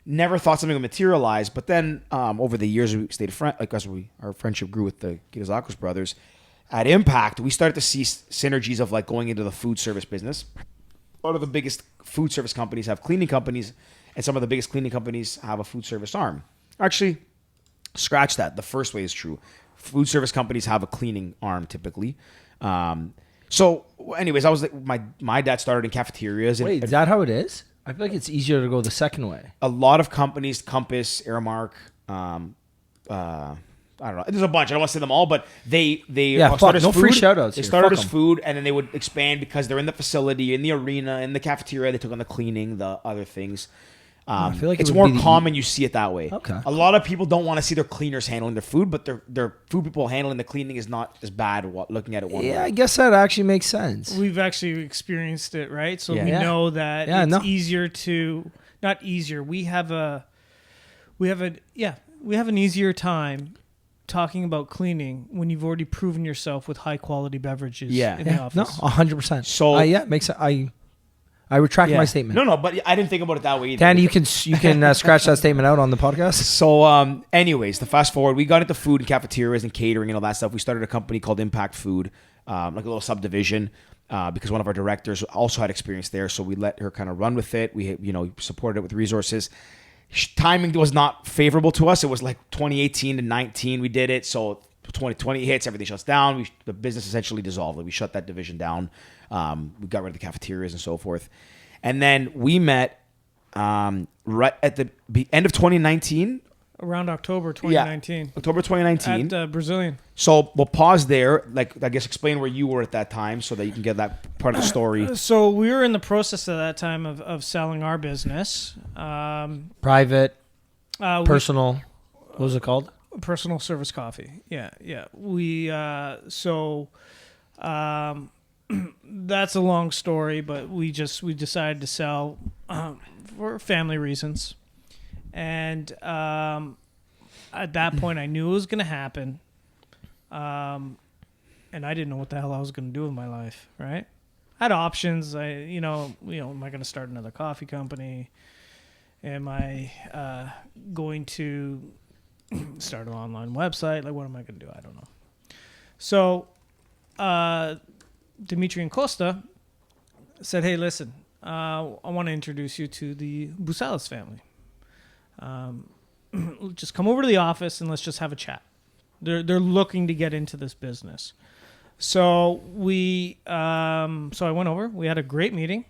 Never thought something would materialize, but then over the years we stayed friends. Like as our friendship grew with the Kiyosakis brothers. At Impact, we started to see synergies of like going into the food service business. A lot of the biggest food service companies have cleaning companies, and some of the biggest cleaning companies have a food service arm. Actually, scratch that. The first way is true. Food service companies have a cleaning arm typically. So, anyways, I was like, my dad started in cafeterias. Wait, is that how it is? I feel like it's easier to go the second way. A lot of companies, Compass, Airmark, I don't know. There's a bunch. I don't want to say them all, but they fuck, as no free food. shout-outs They here. started Fuck as 'em. food, and then they would expand because they're in the facility, in the arena, in the cafeteria. They took on the cleaning, the other things. I feel like it it's would more be the- common you see it that way. Okay. A lot of people don't want to see their cleaners handling their food, but their food people handling the cleaning is not as bad. Looking at it one Yeah, way. I guess that actually makes sense. We've actually experienced it, right? So Yeah. we Yeah. know that Yeah, it's no. easier to not easier. We have an easier time talking about cleaning when you've already proven yourself with high quality beverages Yeah. in the No, office. 100%. So- yeah, makes sense. I retract Yeah. my statement. No, but I didn't think about it that way either. Danny, you can scratch that statement out on the podcast. So, anyways, to fast forward, we got into food and cafeterias and catering and all that stuff. We started a company called Impact Food, like a little subdivision, because one of our directors also had experience there. So we let her kind of run with it. We, supported it with resources. Timing was not favorable to us. It was like 2018 to 19 we did it. So 2020 hits, everything shuts down. The business essentially dissolved. We shut that division down. We got rid of the cafeterias and so forth. And then we met right at the end of 2019. Around October 2019 October 2019. at Brazilian. So we'll pause there. Like, I guess explain where you were at that time so that you can get that part of the story. So we were in the process at that time of selling our business. Private, We- personal. What was it called? personal service coffee. Yeah. We that's a long story, but we decided to sell for family reasons, and at that point I knew it was going to happen, and I didn't know what the hell I was going to do with my life. Right? I had options. Am I going to start another coffee company? Am I going to start an online website? Like, what am I going to do? I don't know. So, Dimitri and Costa said, "Hey, listen, I want to introduce you to the Boutsalis family. Just come over to the office and let's just have a chat. They're looking to get into this business." So so I went over. We had a great meeting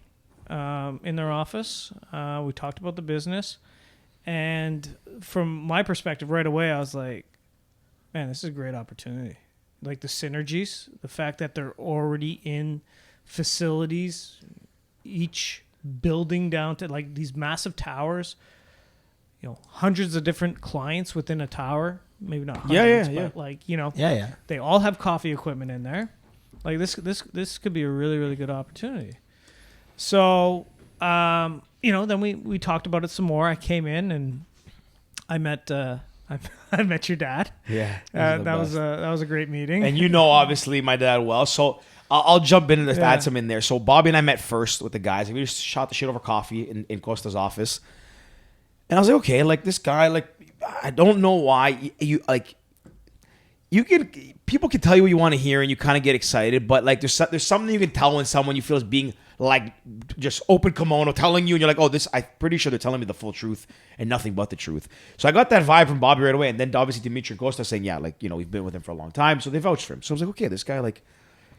in their office. We talked about the business, and from my perspective, right away, I was like, "Man, this is a great opportunity." Like the synergies, the fact that they're already in facilities, each building down to like these massive towers, hundreds of different clients within a tower, maybe not hundreds, but like, Yeah. they all have coffee equipment in there. Like this could be a really, really good opportunity. So, then we talked about it some more. I came in and I met I met your dad. Yeah. That was a great meeting. And obviously, my dad well. So I'll jump in and just add some in there. So Bobby and I met first with the guys. We just shot the shit over coffee in Costa's office. And I was like, okay, like this guy, like, I don't know why people can tell you what you want to hear and you kind of get excited, but like there's something you can tell when someone you feel is being like just open kimono telling you, and you're like, oh, I'm pretty sure they're telling me the full truth and nothing but the truth. So I got that vibe from Bobby right away, and then obviously Dimitri and Costa saying, yeah, like, we've been with him for a long time, so they vouched for him. So I was like, okay, this guy, like,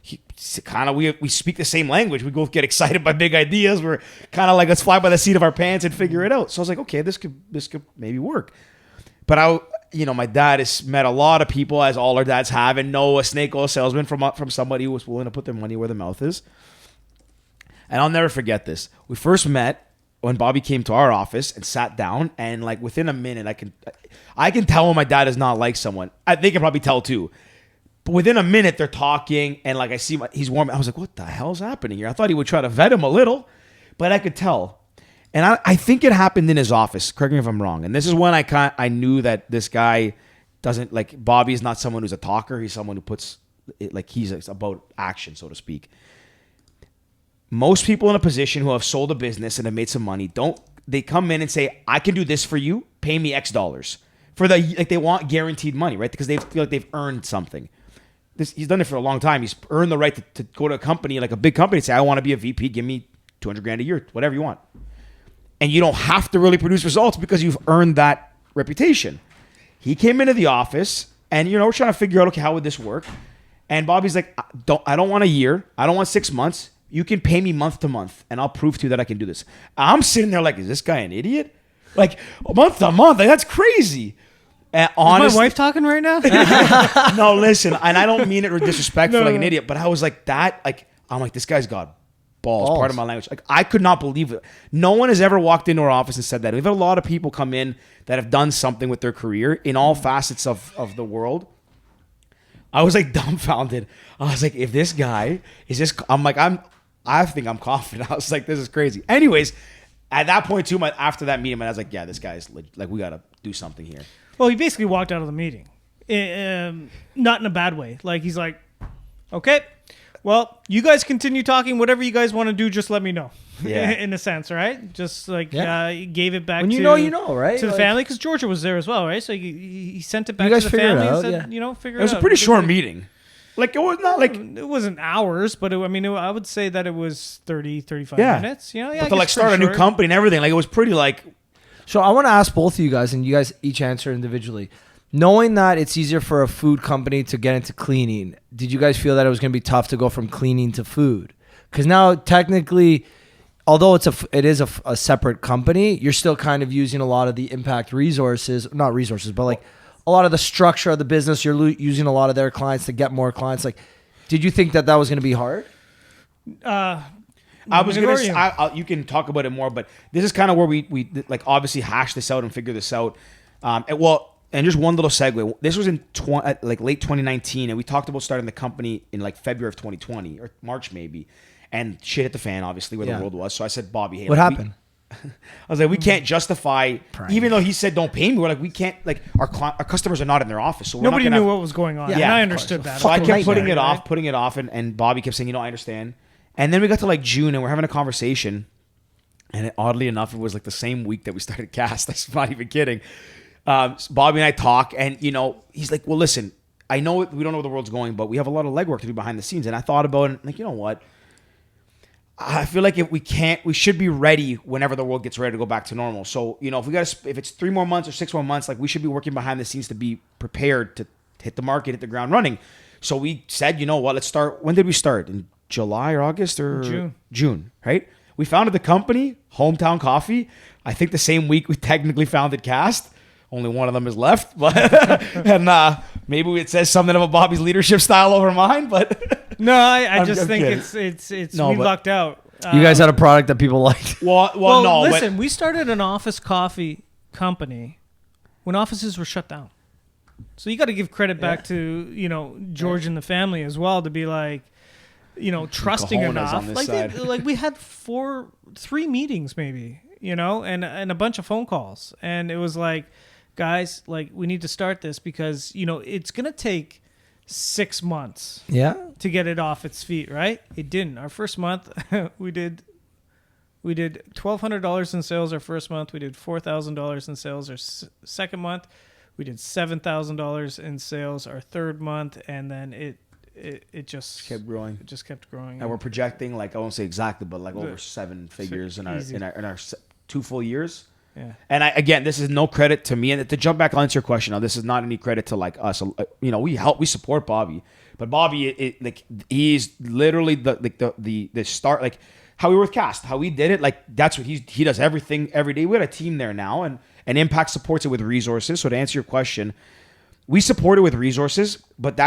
we speak the same language. We both get excited by big ideas. We're kind of like, let's fly by the seat of our pants and figure it out. So I was like, okay, this could maybe work. But my dad has met a lot of people, as all our dads have, and know a snake oil salesman from somebody who was willing to put their money where their mouth is. And I'll never forget this. We first met when Bobby came to our office and sat down, and like within a minute, I can tell when my dad does not like someone. They can probably tell too. But within a minute, they're talking, and like I see he's warm. I was like, "What the hell's happening here?" I thought he would try to vet him a little, but I could tell. And I think it happened in his office. Correct me if I'm wrong. And this is when I knew that this guy doesn't like Bobby is not someone who's a talker. He's someone who puts it, like he's about action, so to speak. Most people in a position who have sold a business and have made some money they come in and say, I can do this for you, pay me X dollars. They want guaranteed money, right? Because they feel like they've earned something. He's done it for a long time. He's earned the right to go to a company, like a big company, and say, I want to be a VP, give me $200,000 a year, whatever you want. And you don't have to really produce results because you've earned that reputation. He came into the office and, we're trying to figure out, okay, how would this work? And Bobby's like, I don't want a year. I don't want 6 months. You can pay me month to month, and I'll prove to you that I can do this. I'm sitting there like, is this guy an idiot? Like, month to month, like, that's crazy. Is my wife talking right now? No, listen, and I don't mean it disrespectful like an idiot, but I was like that. Like, I'm like, this guy's got balls. Part of my language. Like, I could not believe it. No one has ever walked into our office and said that. We've had a lot of people come in that have done something with their career in all facets of the world. I was like dumbfounded. I was like, if this guy is just, I think I'm confident. I was like, this is crazy. Anyways, at that point too, after that meeting, I was like, yeah, this guy's like, we got to do something here. Well, he basically walked out of the meeting, not in a bad way. Like, he's like, okay, well, you guys continue talking. Whatever you guys want to do, just let me know. Yeah. In a sense, right? Just like he gave it back when to right? To the family, because Georgia was there as well, right? So he sent it back to the family and said, figure it out. It was a pretty short meeting. Like, it was not like... It wasn't hours, but I would say that it was 30, 35 minutes. But to like start a new company and everything, like it was pretty like... So I want to ask both of you guys, and you guys each answer individually. Knowing that it's easier for a food company to get into cleaning, did you guys feel that it was going to be tough to go from cleaning to food? Because now technically, although it is a separate company, you're still kind of using a lot of the impact resources, not resources, but like a lot of the structure of the business. You're using a lot of their clients to get more clients. Like, did you think that was going to be hard? I was going to. You can talk about it more, but this is kind of where we like obviously hash this out and figure this out. And just one little segue. This was in late 2019, and we talked about starting the company in like February of 2020 or March maybe. And shit hit the fan, obviously, where the world was. So I said, Bobby, hey, what happened? I was like, we can't justify, even though he said don't pay me. We're like, we can't, like, our customers are not in their office, so nobody knew what was going on. Yeah, and I understood that. So I kept putting it off, and Bobby kept saying, I understand. And then we got to like June, and we're having a conversation, and oddly enough, it was like the same week that we started Cast. I'm not even kidding. Bobby and I talk, and he's like, well, listen, I know we don't know where the world's going, but we have a lot of legwork to do behind the scenes. And I thought about it, like, you know what? I feel like if we should be ready whenever the world gets ready to go back to normal. So, if it's 3 more months or 6 more months, like we should be working behind the scenes to be prepared to hit the market, hit the ground running. So we said, you know what, let's start. When did we start? In July or August or June, right? We founded the company, Hometown Coffee. I think the same week we technically founded Cast. Only one of them is left, but and maybe it says something about Bobby's leadership style over mine. But no, I just think it's we lucked out. You guys had a product that people liked. Well, no. Listen, we started an office coffee company when offices were shut down. So you got to give credit back to George and the family as well to be like, trusting enough. Like we had 3 meetings maybe, and a bunch of phone calls, and it was like, guys, like we need to start this because it's gonna take 6 months to get it off its feet, right? It didn't. Our first month we did $1,200 in sales our first month. We did $4,000 in sales our second month. We did $7,000 in sales our third month, and then it just kept growing. It just kept growing. And we're projecting, like, I won't say exactly, but like over 7 figures in our 2 full years. Yeah. And again, this is no credit to me. And to jump back onto your question, now this is not any credit to like us. We support Bobby, but Bobby, he's literally the start. Like how we were with Cast, how we did it. Like that's what he does everything every day. We had a team there now, and Impact supports it with resources. So to answer your question, we support it with resources, but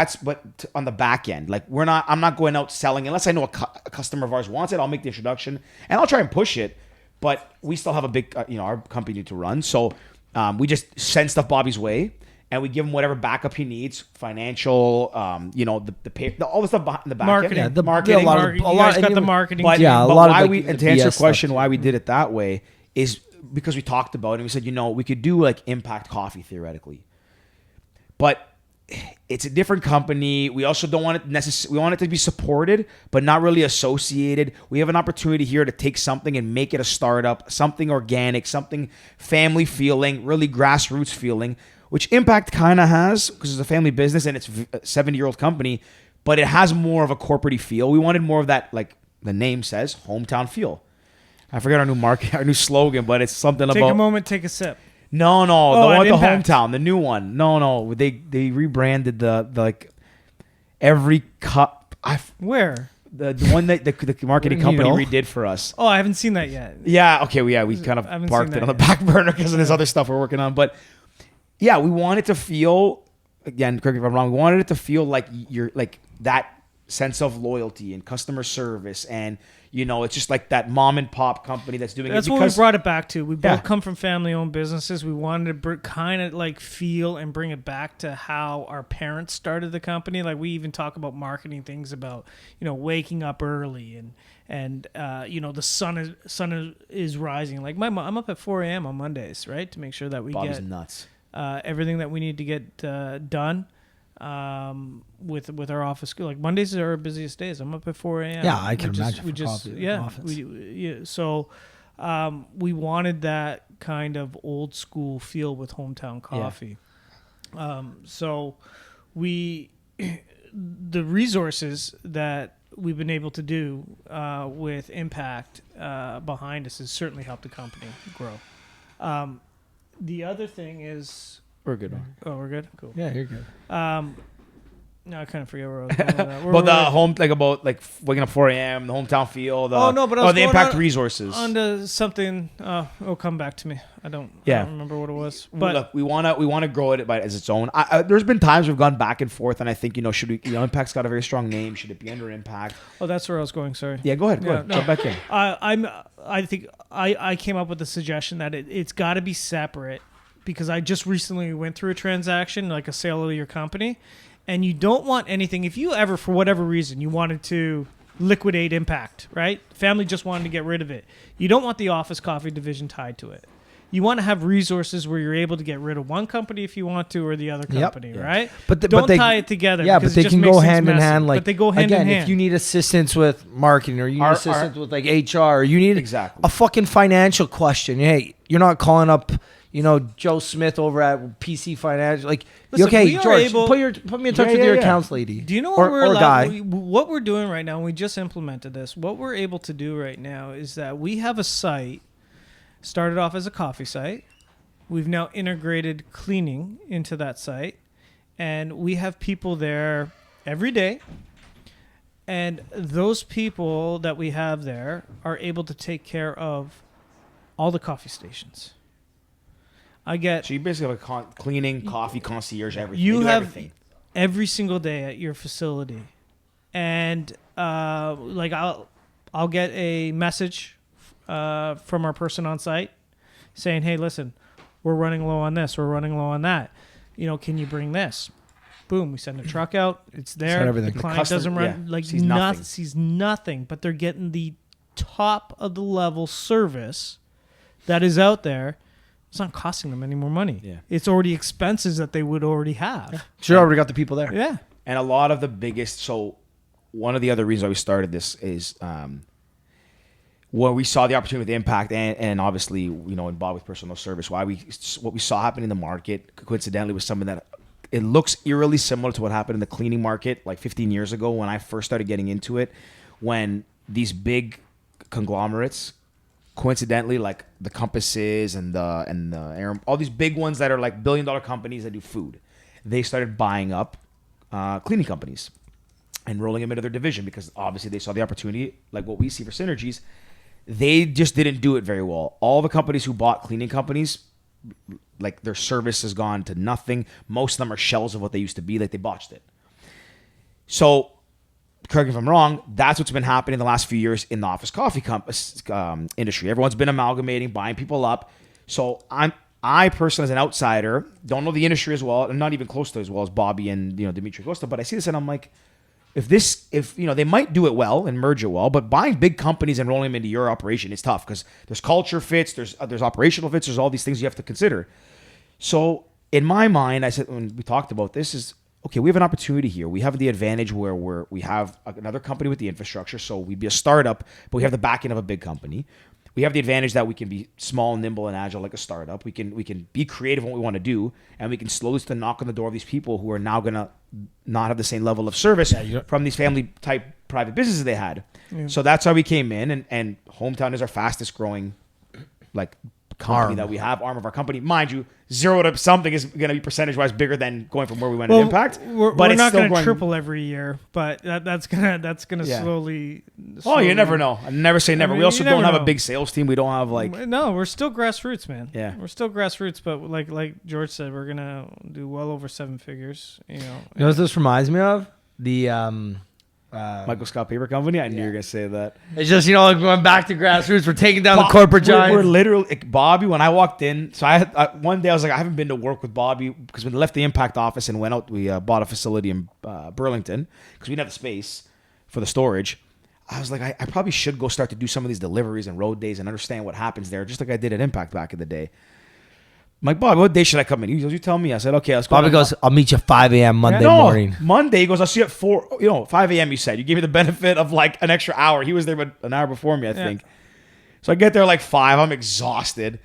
on the back end. Like I'm not going out selling unless I know a customer of ours wants it. I'll make the introduction and I'll try and push it. But we still have a big, our company to run. So we just send stuff Bobby's way, and we give him whatever backup he needs, financial, all the stuff behind the back Marketing. end. The marketing. you guys got the marketing. But, team. but lot of why the- we, the and to answer your BS question, stuff, why we did it that way is because we talked about it and we said, we could do like Impact Coffee theoretically. But it's a different company. We also don't want it we want it to be supported, but not really associated. We have an opportunity here to take something and make it a startup, something organic, something family feeling, really grassroots feeling, which Impact kind of has because it's a family business and it's a 70-year-old company, but it has more of a corporate-y feel. We wanted more of that, like the name says, hometown feel. I forget our new slogan, but it's something Take about... a moment, take a sip. No, Oh, the one at at the Impact. hometown, the new one. No, they rebranded the like every cup. Where? The one that the marketing company redid for us. Oh, I haven't seen that yet. Yeah, okay, we kind of I haven't parked seen it on that the yet. back burner because of this other stuff we're working on. But yeah, we wanted to feel, again, correct me if I'm wrong, we wanted it to feel like you're like that sense of loyalty and customer service, and it's just like that mom and pop company that's doing That's it. what we brought it back to. We both Yeah. come from family-owned businesses. We wanted to kind of like feel and bring it back to how our parents started the company. Like we even talk about marketing things about waking up early and the sun is rising. Like my mom, I'm up at 4 a.m. on Mondays, right, to make sure that we Bobby's get nuts. everything that we need to get done with our office school. Like Mondays are our busiest days. I'm up at 4 a.m. Yeah, I can imagine for coffee in the Yeah, office. so we wanted that kind of old school feel with hometown coffee. So we the resources that we've been able to do with Impact behind us has certainly helped the company grow. The other thing is... We're good. Oh, we're good? Cool. Yeah, you're good. No, I kind of forget where I was going with that. But about waking up 4 a.m., the hometown feel. But I was the going Impact on- resources. onto something. It'll come back to me. I don't remember what it was. But Look, we want to grow it as its own. There's been times we've gone back and forth, and I think should we? Impact's got a very strong name. Should it be under Impact? oh, that's where I was going. Sorry. Yeah, go ahead. Yeah, no. Jump back in. I think I came up with the suggestion that it's got to be separate because I just recently went through a transaction, like a sale of your company, and you don't want anything. If you ever, for whatever reason, you wanted to liquidate Impact, right? Family just wanted to get rid of it. You don't want the office coffee division tied to it. You want to have resources where you're able to get rid of one company if you want to, or the other company, right? But Don't tie it together. Yeah, because but it they just can makes go things hand in messy. hand. Like but they go hand again, in hand. if you need assistance with marketing or you need assistance with like HR, or you need Exactly. a fucking financial question. Hey, you're not calling up, Joe Smith over at PC Financial. Like, Listen, okay, we are George, able- put me in touch with your accounts lady. Do you know or, what we're or allowed, guy? what we're doing right now? And we just implemented this. What we're able to do right now is that we have a site started off as a coffee site. We've now integrated cleaning into that site, and we have people there every day. And those people that we have there are able to take care of all the coffee stations. I get So you basically have a cleaning, coffee, concierge, everything. you They do have everything. every single day at your facility, and I'll get a message from our person on site saying, "Hey, listen, we're running low on this. We're running low on that. Can you bring this?" Boom, we send a truck out. It's there. Send everything. The client customer- doesn't run yeah, sees nothing. sees nothing, but they're getting the top of the level service that is out there. It's not costing them any more money. Yeah. It's already expenses that they would already have. Sure, already got the people there. Yeah. And a lot of the biggest, so one of the other reasons why we started this is when we saw the opportunity with Impact and obviously, involved with personal service, what we saw happen in the market coincidentally was something that it looks eerily similar to what happened in the cleaning market like 15 years ago when I first started getting into it, when these big conglomerates coincidentally, like the Compasses and all these big ones that are like billion-dollar companies that do food, they started buying up cleaning companies and rolling them into their division because obviously they saw the opportunity, like what we see for synergies. They just didn't do it very well. All the companies who bought cleaning companies, like their service has gone to nothing. Most of them are shells of what they used to be. Like they botched it. So, correct me if I'm wrong, that's what's been happening the last few years in the office coffee industry. Everyone's been amalgamating, buying people up. So I personally, as an outsider, don't know the industry as well. I'm not even close to as well as Bobby and Dimitri Costa. But I see this and I'm like, if they might do it well and merge it well, but buying big companies and rolling them into your operation is tough because there's culture fits, there's operational fits, there's all these things you have to consider. So in my mind, I said when we talked about this is, okay, we have an opportunity here. We have the advantage where we have another company with the infrastructure, so we'd be a startup, but we have the backing of a big company. We have the advantage that we can be small, nimble, and agile like a startup. We can be creative in what we want to do, and we can slowly start to knock on the door of these people who are now going to not have the same level of service from these family-type private businesses they had. Yeah. So that's how we came in, and Hometown is our fastest-growing company that we have, arm of our company. Mind you, 0 to something is going to be percentage-wise bigger than going from where we went in Impact. We're not going to triple every year, but that's gonna slowly. Oh, you never know. I never say never. We also don't have a big sales team. We don't have No, we're still grassroots, man. Yeah, we're still grassroots, but like George said, we're gonna do well over 7 figures. You know what this reminds me of? The Michael Scott Paper Company. I knew you were gonna say that. It's just going back to grassroots. We're taking down the corporate giants. We're literally Bobby. When I walked in, so I had one day I was like, I haven't been to work with Bobby because we left the Impact office and went out. We bought a facility in Burlington because we didn't have the space for the storage. I was like, I probably should go start to do some of these deliveries and road days and understand what happens there, just like I did at Impact back in the day. I'm like, Bobby, what day should I come in? He goes, you tell me. I said, okay, let's go. Bobby goes, I'll meet you 5 a.m. Monday morning. Monday, he goes, I'll see you at 5 a.m. You said. You gave me the benefit of like an extra hour. He was there but an hour before me, I think. So I get there like 5. I'm exhausted.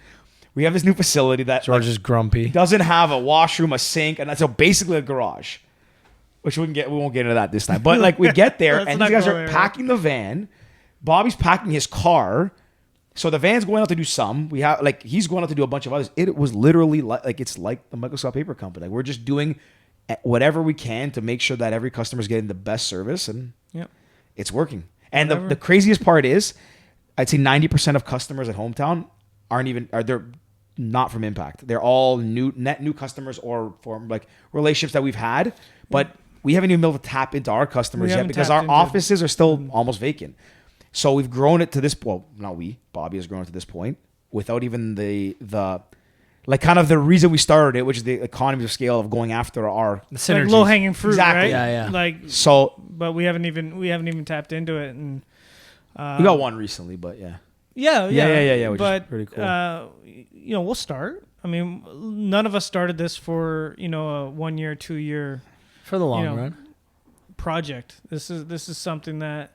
We have this new facility that George is grumpy. Doesn't have a washroom, a sink, and that's basically a garage. Which we won't get into that this time. But we get there and these guys are packing the van. Bobby's packing his car. So the van's going out to do some. We have he's going out to do a bunch of others. It was literally it's like the Michael Scott Paper Company. We're just doing whatever we can to make sure that every customer is getting the best service, and it's working. And the craziest part is, I'd say 90% of customers at Hometown they're not from Impact. They're all net new customers or from relationships that we've had, but we haven't even been able to tap into our customers yet because our offices are still almost vacant. So we've grown it to this. Well, not we. Bobby has grown it to this point without even the kind of the reason we started it, which is the economies of scale of going after our synergies. Low hanging fruit, exactly. Right? Yeah. But we haven't even tapped into it, and we got one recently, but yeah. Yeah. Which is pretty cool. We'll start. I mean, none of us started this for a 1 year, 2 year for the long run project. This is something that.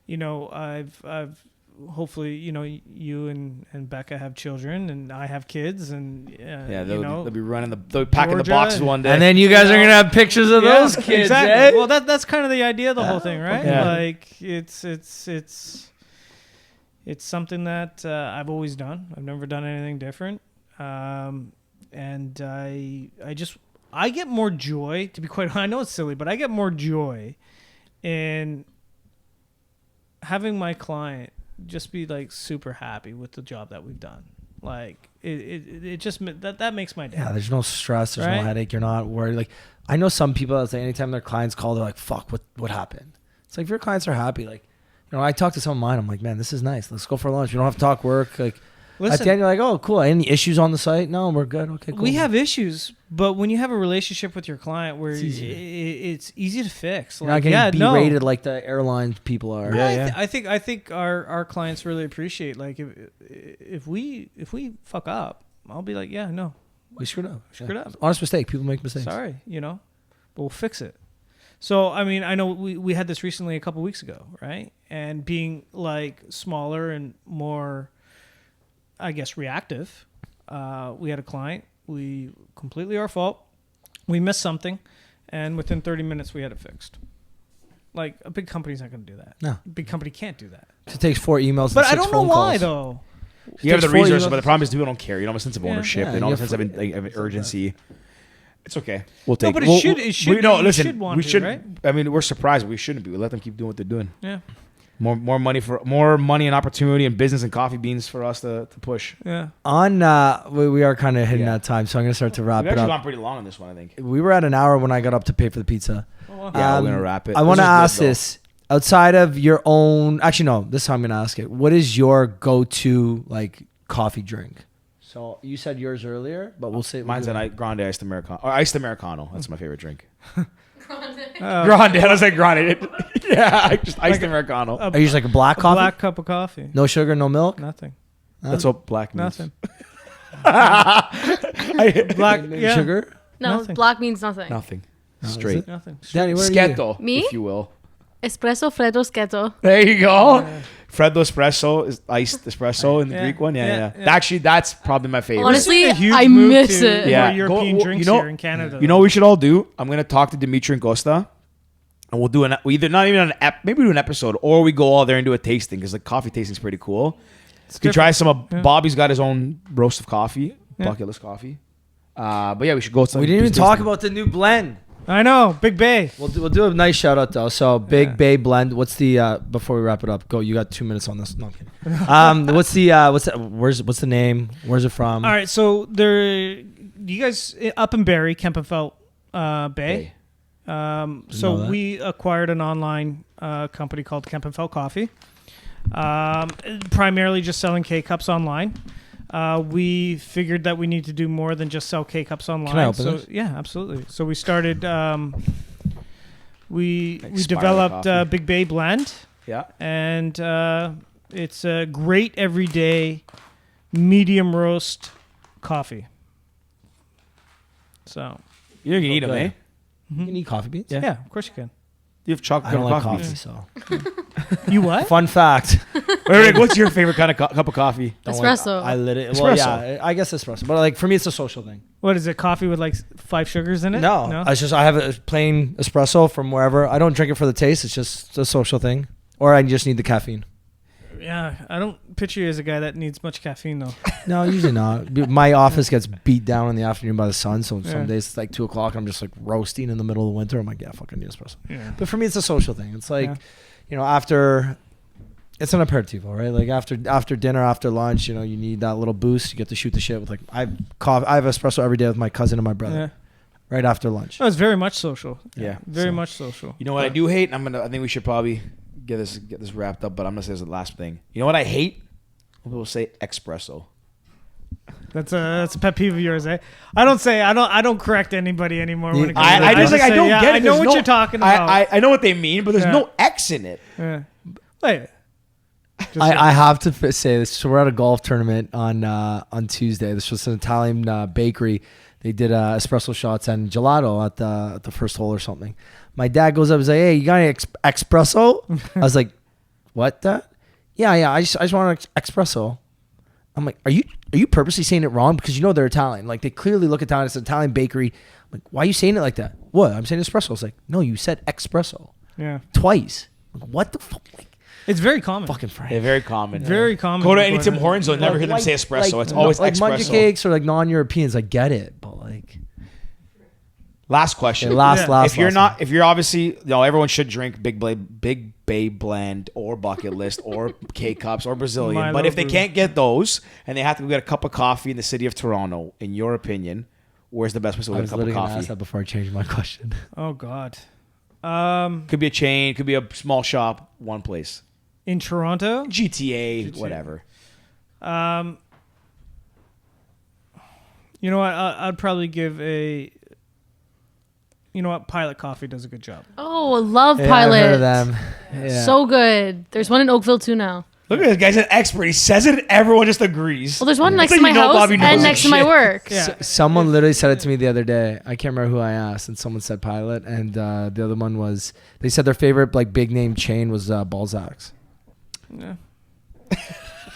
I've hopefully, you and Becca have children and I have kids and they'll be running they'll be packing the boxes one day. And then you guys are going to have pictures of those kids, exactly. Well, that's kind of the idea of the whole thing, right? Yeah. It's something that I've always done. I've never done anything different. And I get more joy, to be quite honest. I know it's silly, but I get more joy in having my client just be super happy with the job that we've done. It just that makes my day. Yeah, there's no stress, there's no headache, you're not worried. I know some people that say anytime their clients call, they're like, fuck, what happened? It's if your clients are happy, I talk to some of mine, I'm like, man, this is nice, let's go for lunch, we don't have to talk work. Listen, at the end, you're like, oh, cool. Any issues on the site? No, we're good. Okay, cool. We have issues, but when you have a relationship with your client where it's easy to fix. You're not getting berated like the airline people are. Yeah. I think our clients really appreciate if we fuck up, I'll be like, yeah, no, we screwed up. Honest mistake. People make mistakes. Sorry, but we'll fix it. So I mean, I know we had this recently a couple weeks ago, right? And being smaller and more, I guess, reactive. We had a client. We completely our fault. We missed something, and within 30 minutes we had it fixed. A big company's not going to do that. No, big company can't do that. It takes 4 emails. But and 6 I don't know phone why calls. though. You have the Takes 4 resources, years. but the problem is people don't care. You don't have a sense of Yeah. ownership. Yeah, They don't you have a sense of urgency. It's okay. We'll No, take but it. it should. It should. No, you listen. should want We to, should. right? I mean, we're surprised, but we shouldn't be. We let them keep doing what they're doing. Yeah. More money and opportunity and business and coffee beans for us to push. Yeah. On we are kind of hitting Yeah. that time, so I'm gonna start to wrap We've it actually up. gone pretty long on this one, I think. We were at an hour when I got up to pay for the pizza. Yeah, we're gonna wrap it. I This want to was ask good, though. this outside of your own. Actually, no. This time I'm gonna ask it. What is your go-to like coffee drink? So you said yours earlier, but we'll say Mine's an grande iced americano or iced americano. That's my favorite drink. Grande. Grande. I was like grande. Yeah, just iced americano. Are you just like a black A coffee? black cup of coffee. No sugar, no milk. Nothing. That's what black means. Nothing. Black. Black. Yeah. Sugar. No, Nothing. black means nothing. Nothing. is Straight. it? Nothing. Danny, where are you? Sketo, Me? if you will. Espresso, Freddo, Sketo. There you go. Freddo espresso is iced espresso in the Yeah. Greek one. Yeah, Yeah, yeah. yeah. Actually, that's probably my favorite. Honestly, We're seeing a huge I move miss to it. Yeah. more European Go- drinks you know- here in Canada. You know what we should all do? I'm gonna talk to Dimitri and Costa, and we'll do we either not even an maybe we do an episode, or we go all there and do a tasting because like coffee tasting is pretty cool. We try some of Yeah. Bobby's got his own roast of coffee, Yeah. bucket list coffee. But yeah, we should go. We didn't even talk about the new blend. I know, Big Bay. We'll do a nice shout out though. So Big Bay blend. What's the before we wrap it up? Go. You got 2 minutes on this. No, I'm kidding. What's the name? Where's it from? All right, so you guys up in Barrie, Kempenfelt Bay. So know that. we acquired an online company called Kempenfelt Coffee, primarily just selling K-Cups online. We figured that we need to do more than just sell K-Cups online. Can I open so, this? Yeah, absolutely. So we started. We Expired developed coffee. Big Bay Blend, Yeah. and it's a great everyday medium roast coffee. So You can eat them, Okay. eh? You can eat coffee beans. yeah, of course you can. You have chocolate I don't like coffee. coffee, so You what? fun fact. Wait, what's your favorite kind of cup of coffee? Don't like- Espresso. I lit it. Espresso. Well, yeah, I guess espresso, but like for me, it's a social thing. What is it? Coffee with like 5 sugars in it? No, I have a plain espresso from wherever. I don't drink it for the taste. It's just a social thing, or I just need the caffeine. Yeah, I don't picture you as a guy that needs much caffeine though. No, usually not. My office gets beat down in the afternoon by the sun, so Yeah. some days it's like 2 o'clock. I'm just like roasting in the middle of the winter. I'm like, yeah, fucking need espresso. Yeah. But for me, it's a social thing. It's like, Yeah. after, it's an aperitivo, right? Like after dinner, after lunch, you need that little boost. You get to shoot the shit with like I have espresso every day with my cousin and my brother, Yeah. right after lunch. No, it's very much social. Yeah. Very So- much social. You know what I do hate? I think we should probably get this wrapped up, but I'm gonna say this is the last thing. You know what I hate? When people say espresso. That's a pet peeve of yours, eh? I don't correct anybody anymore when it comes to I that. just like I say, don't yeah, get it. I know There's what you're talking about. I know what they mean, but there's Yeah. no X in it. Yeah. Wait. Just I have to say this. So we're at a golf tournament on Tuesday. This was an Italian bakery. They did espresso shots and gelato at the first hole or something. My dad goes up and says, "Hey, you got any espresso?" I was like, "What? That? Yeah. I just want an espresso." I'm like, "Are you purposely saying it wrong? Because they're Italian. Like they clearly look Italian. It's an Italian bakery. I'm like, why are you saying it like that? What? I'm saying espresso. It's like, no, you said espresso Yeah. twice. Like, what the fuck? Like, It's very common. fucking Frank. They're very common. Very common. Go to any Tim Hortons, you'll never hear them say espresso. It's always like espresso. Munja cakes or like non-Europeans. I get it, but like Last question. okay, last. If you're obviously, everyone should drink Big Bay Blend or Bucket List or K Cups or Brazilian. Milo But if they Brew. can't get those and they have to go get a cup of coffee in the city of Toronto, in your opinion, where's the best place to I get a was cup of literally gonna ask coffee? that before I changed my question. Oh God. Could be a chain, could be a small shop, one place. In Toronto, GTA, whatever. you know what? I'd probably give a. You know what? Pilot Coffee does a good job. Oh, I love Yeah, Pilot. I've heard of them. Yeah. So good. There's one in Oakville too now. Look at this guy's an expert. He says it, and everyone just agrees. Well, there's one next That's to how my you know house Bobby knows and his next to my shit. work. Yeah. Someone literally said it to me the other day. I can't remember who I asked, and someone said Pilot, and the other one was they said their favorite like big name chain was Balzac's. Yeah.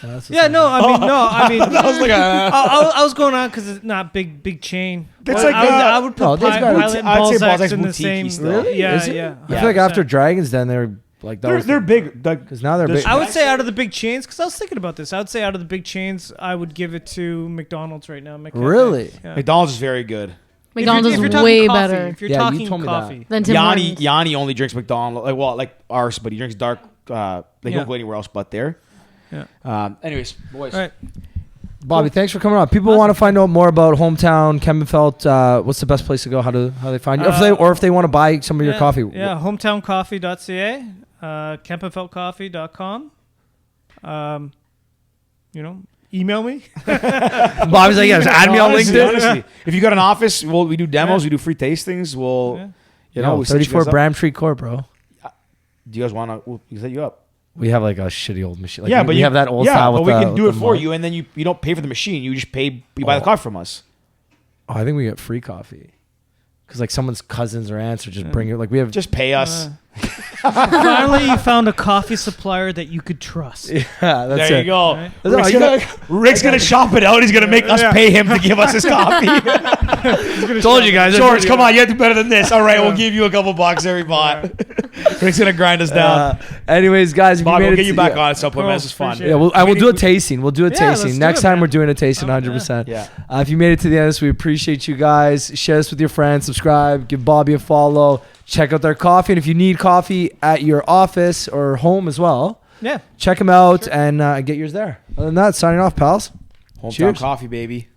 That's Yeah. No. I mean. That was like a. I was going on because it's not big chain. That's Well, like I would no, put they've got- Pilot and I'd say Balzac's Balzac's in the boutique-y same. still. Really? Yeah. Is it? Yeah. I feel like after Dragon's Den, they're Like that They're big. because now they're There's- big. I would say out of the big chains, because I was thinking about this. I would say out of the big chains, I would give it to McDonald's right now. McCafe. Really? Yeah. McDonald's is very good. McDonald's if you're is talking way coffee, better If you're Yeah, you talking told me that. coffee, than Tim Hortons. Yanni only drinks McDonald's. Like ours, but he drinks dark. He Yeah. don't go anywhere else but there. Yeah. Anyways, boys. All right. Bobby, thanks for coming on. People want to find out more about hometown Kempenfelt. What's the best place to go? How they find you? If they want to buy some of your coffee. Yeah, hometowncoffee.ca, kempenfeltcoffee.com. Email me. Bobby's like, yeah, just add me on LinkedIn. Honestly, if you got an office, we do demos. We do free tastings. We set you 34 guys up. Bramtree Court, bro. Do you guys want to? We set you up. We have like a shitty old machine. Like, Yeah, we but you have that old yeah, style. but with we the- can do with it the for mug. you, and then you don't pay for the machine. You just buy the coffee from us. Oh, I think we get free coffee. Because like someone's cousins or aunts or just bring it. Like we have. Just pay us. Finally, you found a coffee supplier that you could trust. Yeah, that's There it. you go. Right. Rick's gonna shop it out. He's gonna make us pay him to give us his coffee. Told you guys. George, come on, you have to do better than this. All right, we'll give you a couple bucks every bot. Rick's gonna grind us down. Anyways, guys, if Bob, you made we'll it get you to- back yeah. on at some point. Cool. Man, this is fun. Appreciate Yeah, it. we'll do a tasting. We'll do a Yeah, tasting. let's do Next it, time man. we're doing a tasting, Oh, 100%. Yeah. If you made it to the end of this, we appreciate you guys. Share this with your friends. Subscribe. Give Bobby a follow. Check out their coffee. And if you need coffee at your office or home as well, Yeah. check them out and get yours there. Other than that, signing off, pals. Hometown Cheers. coffee, baby.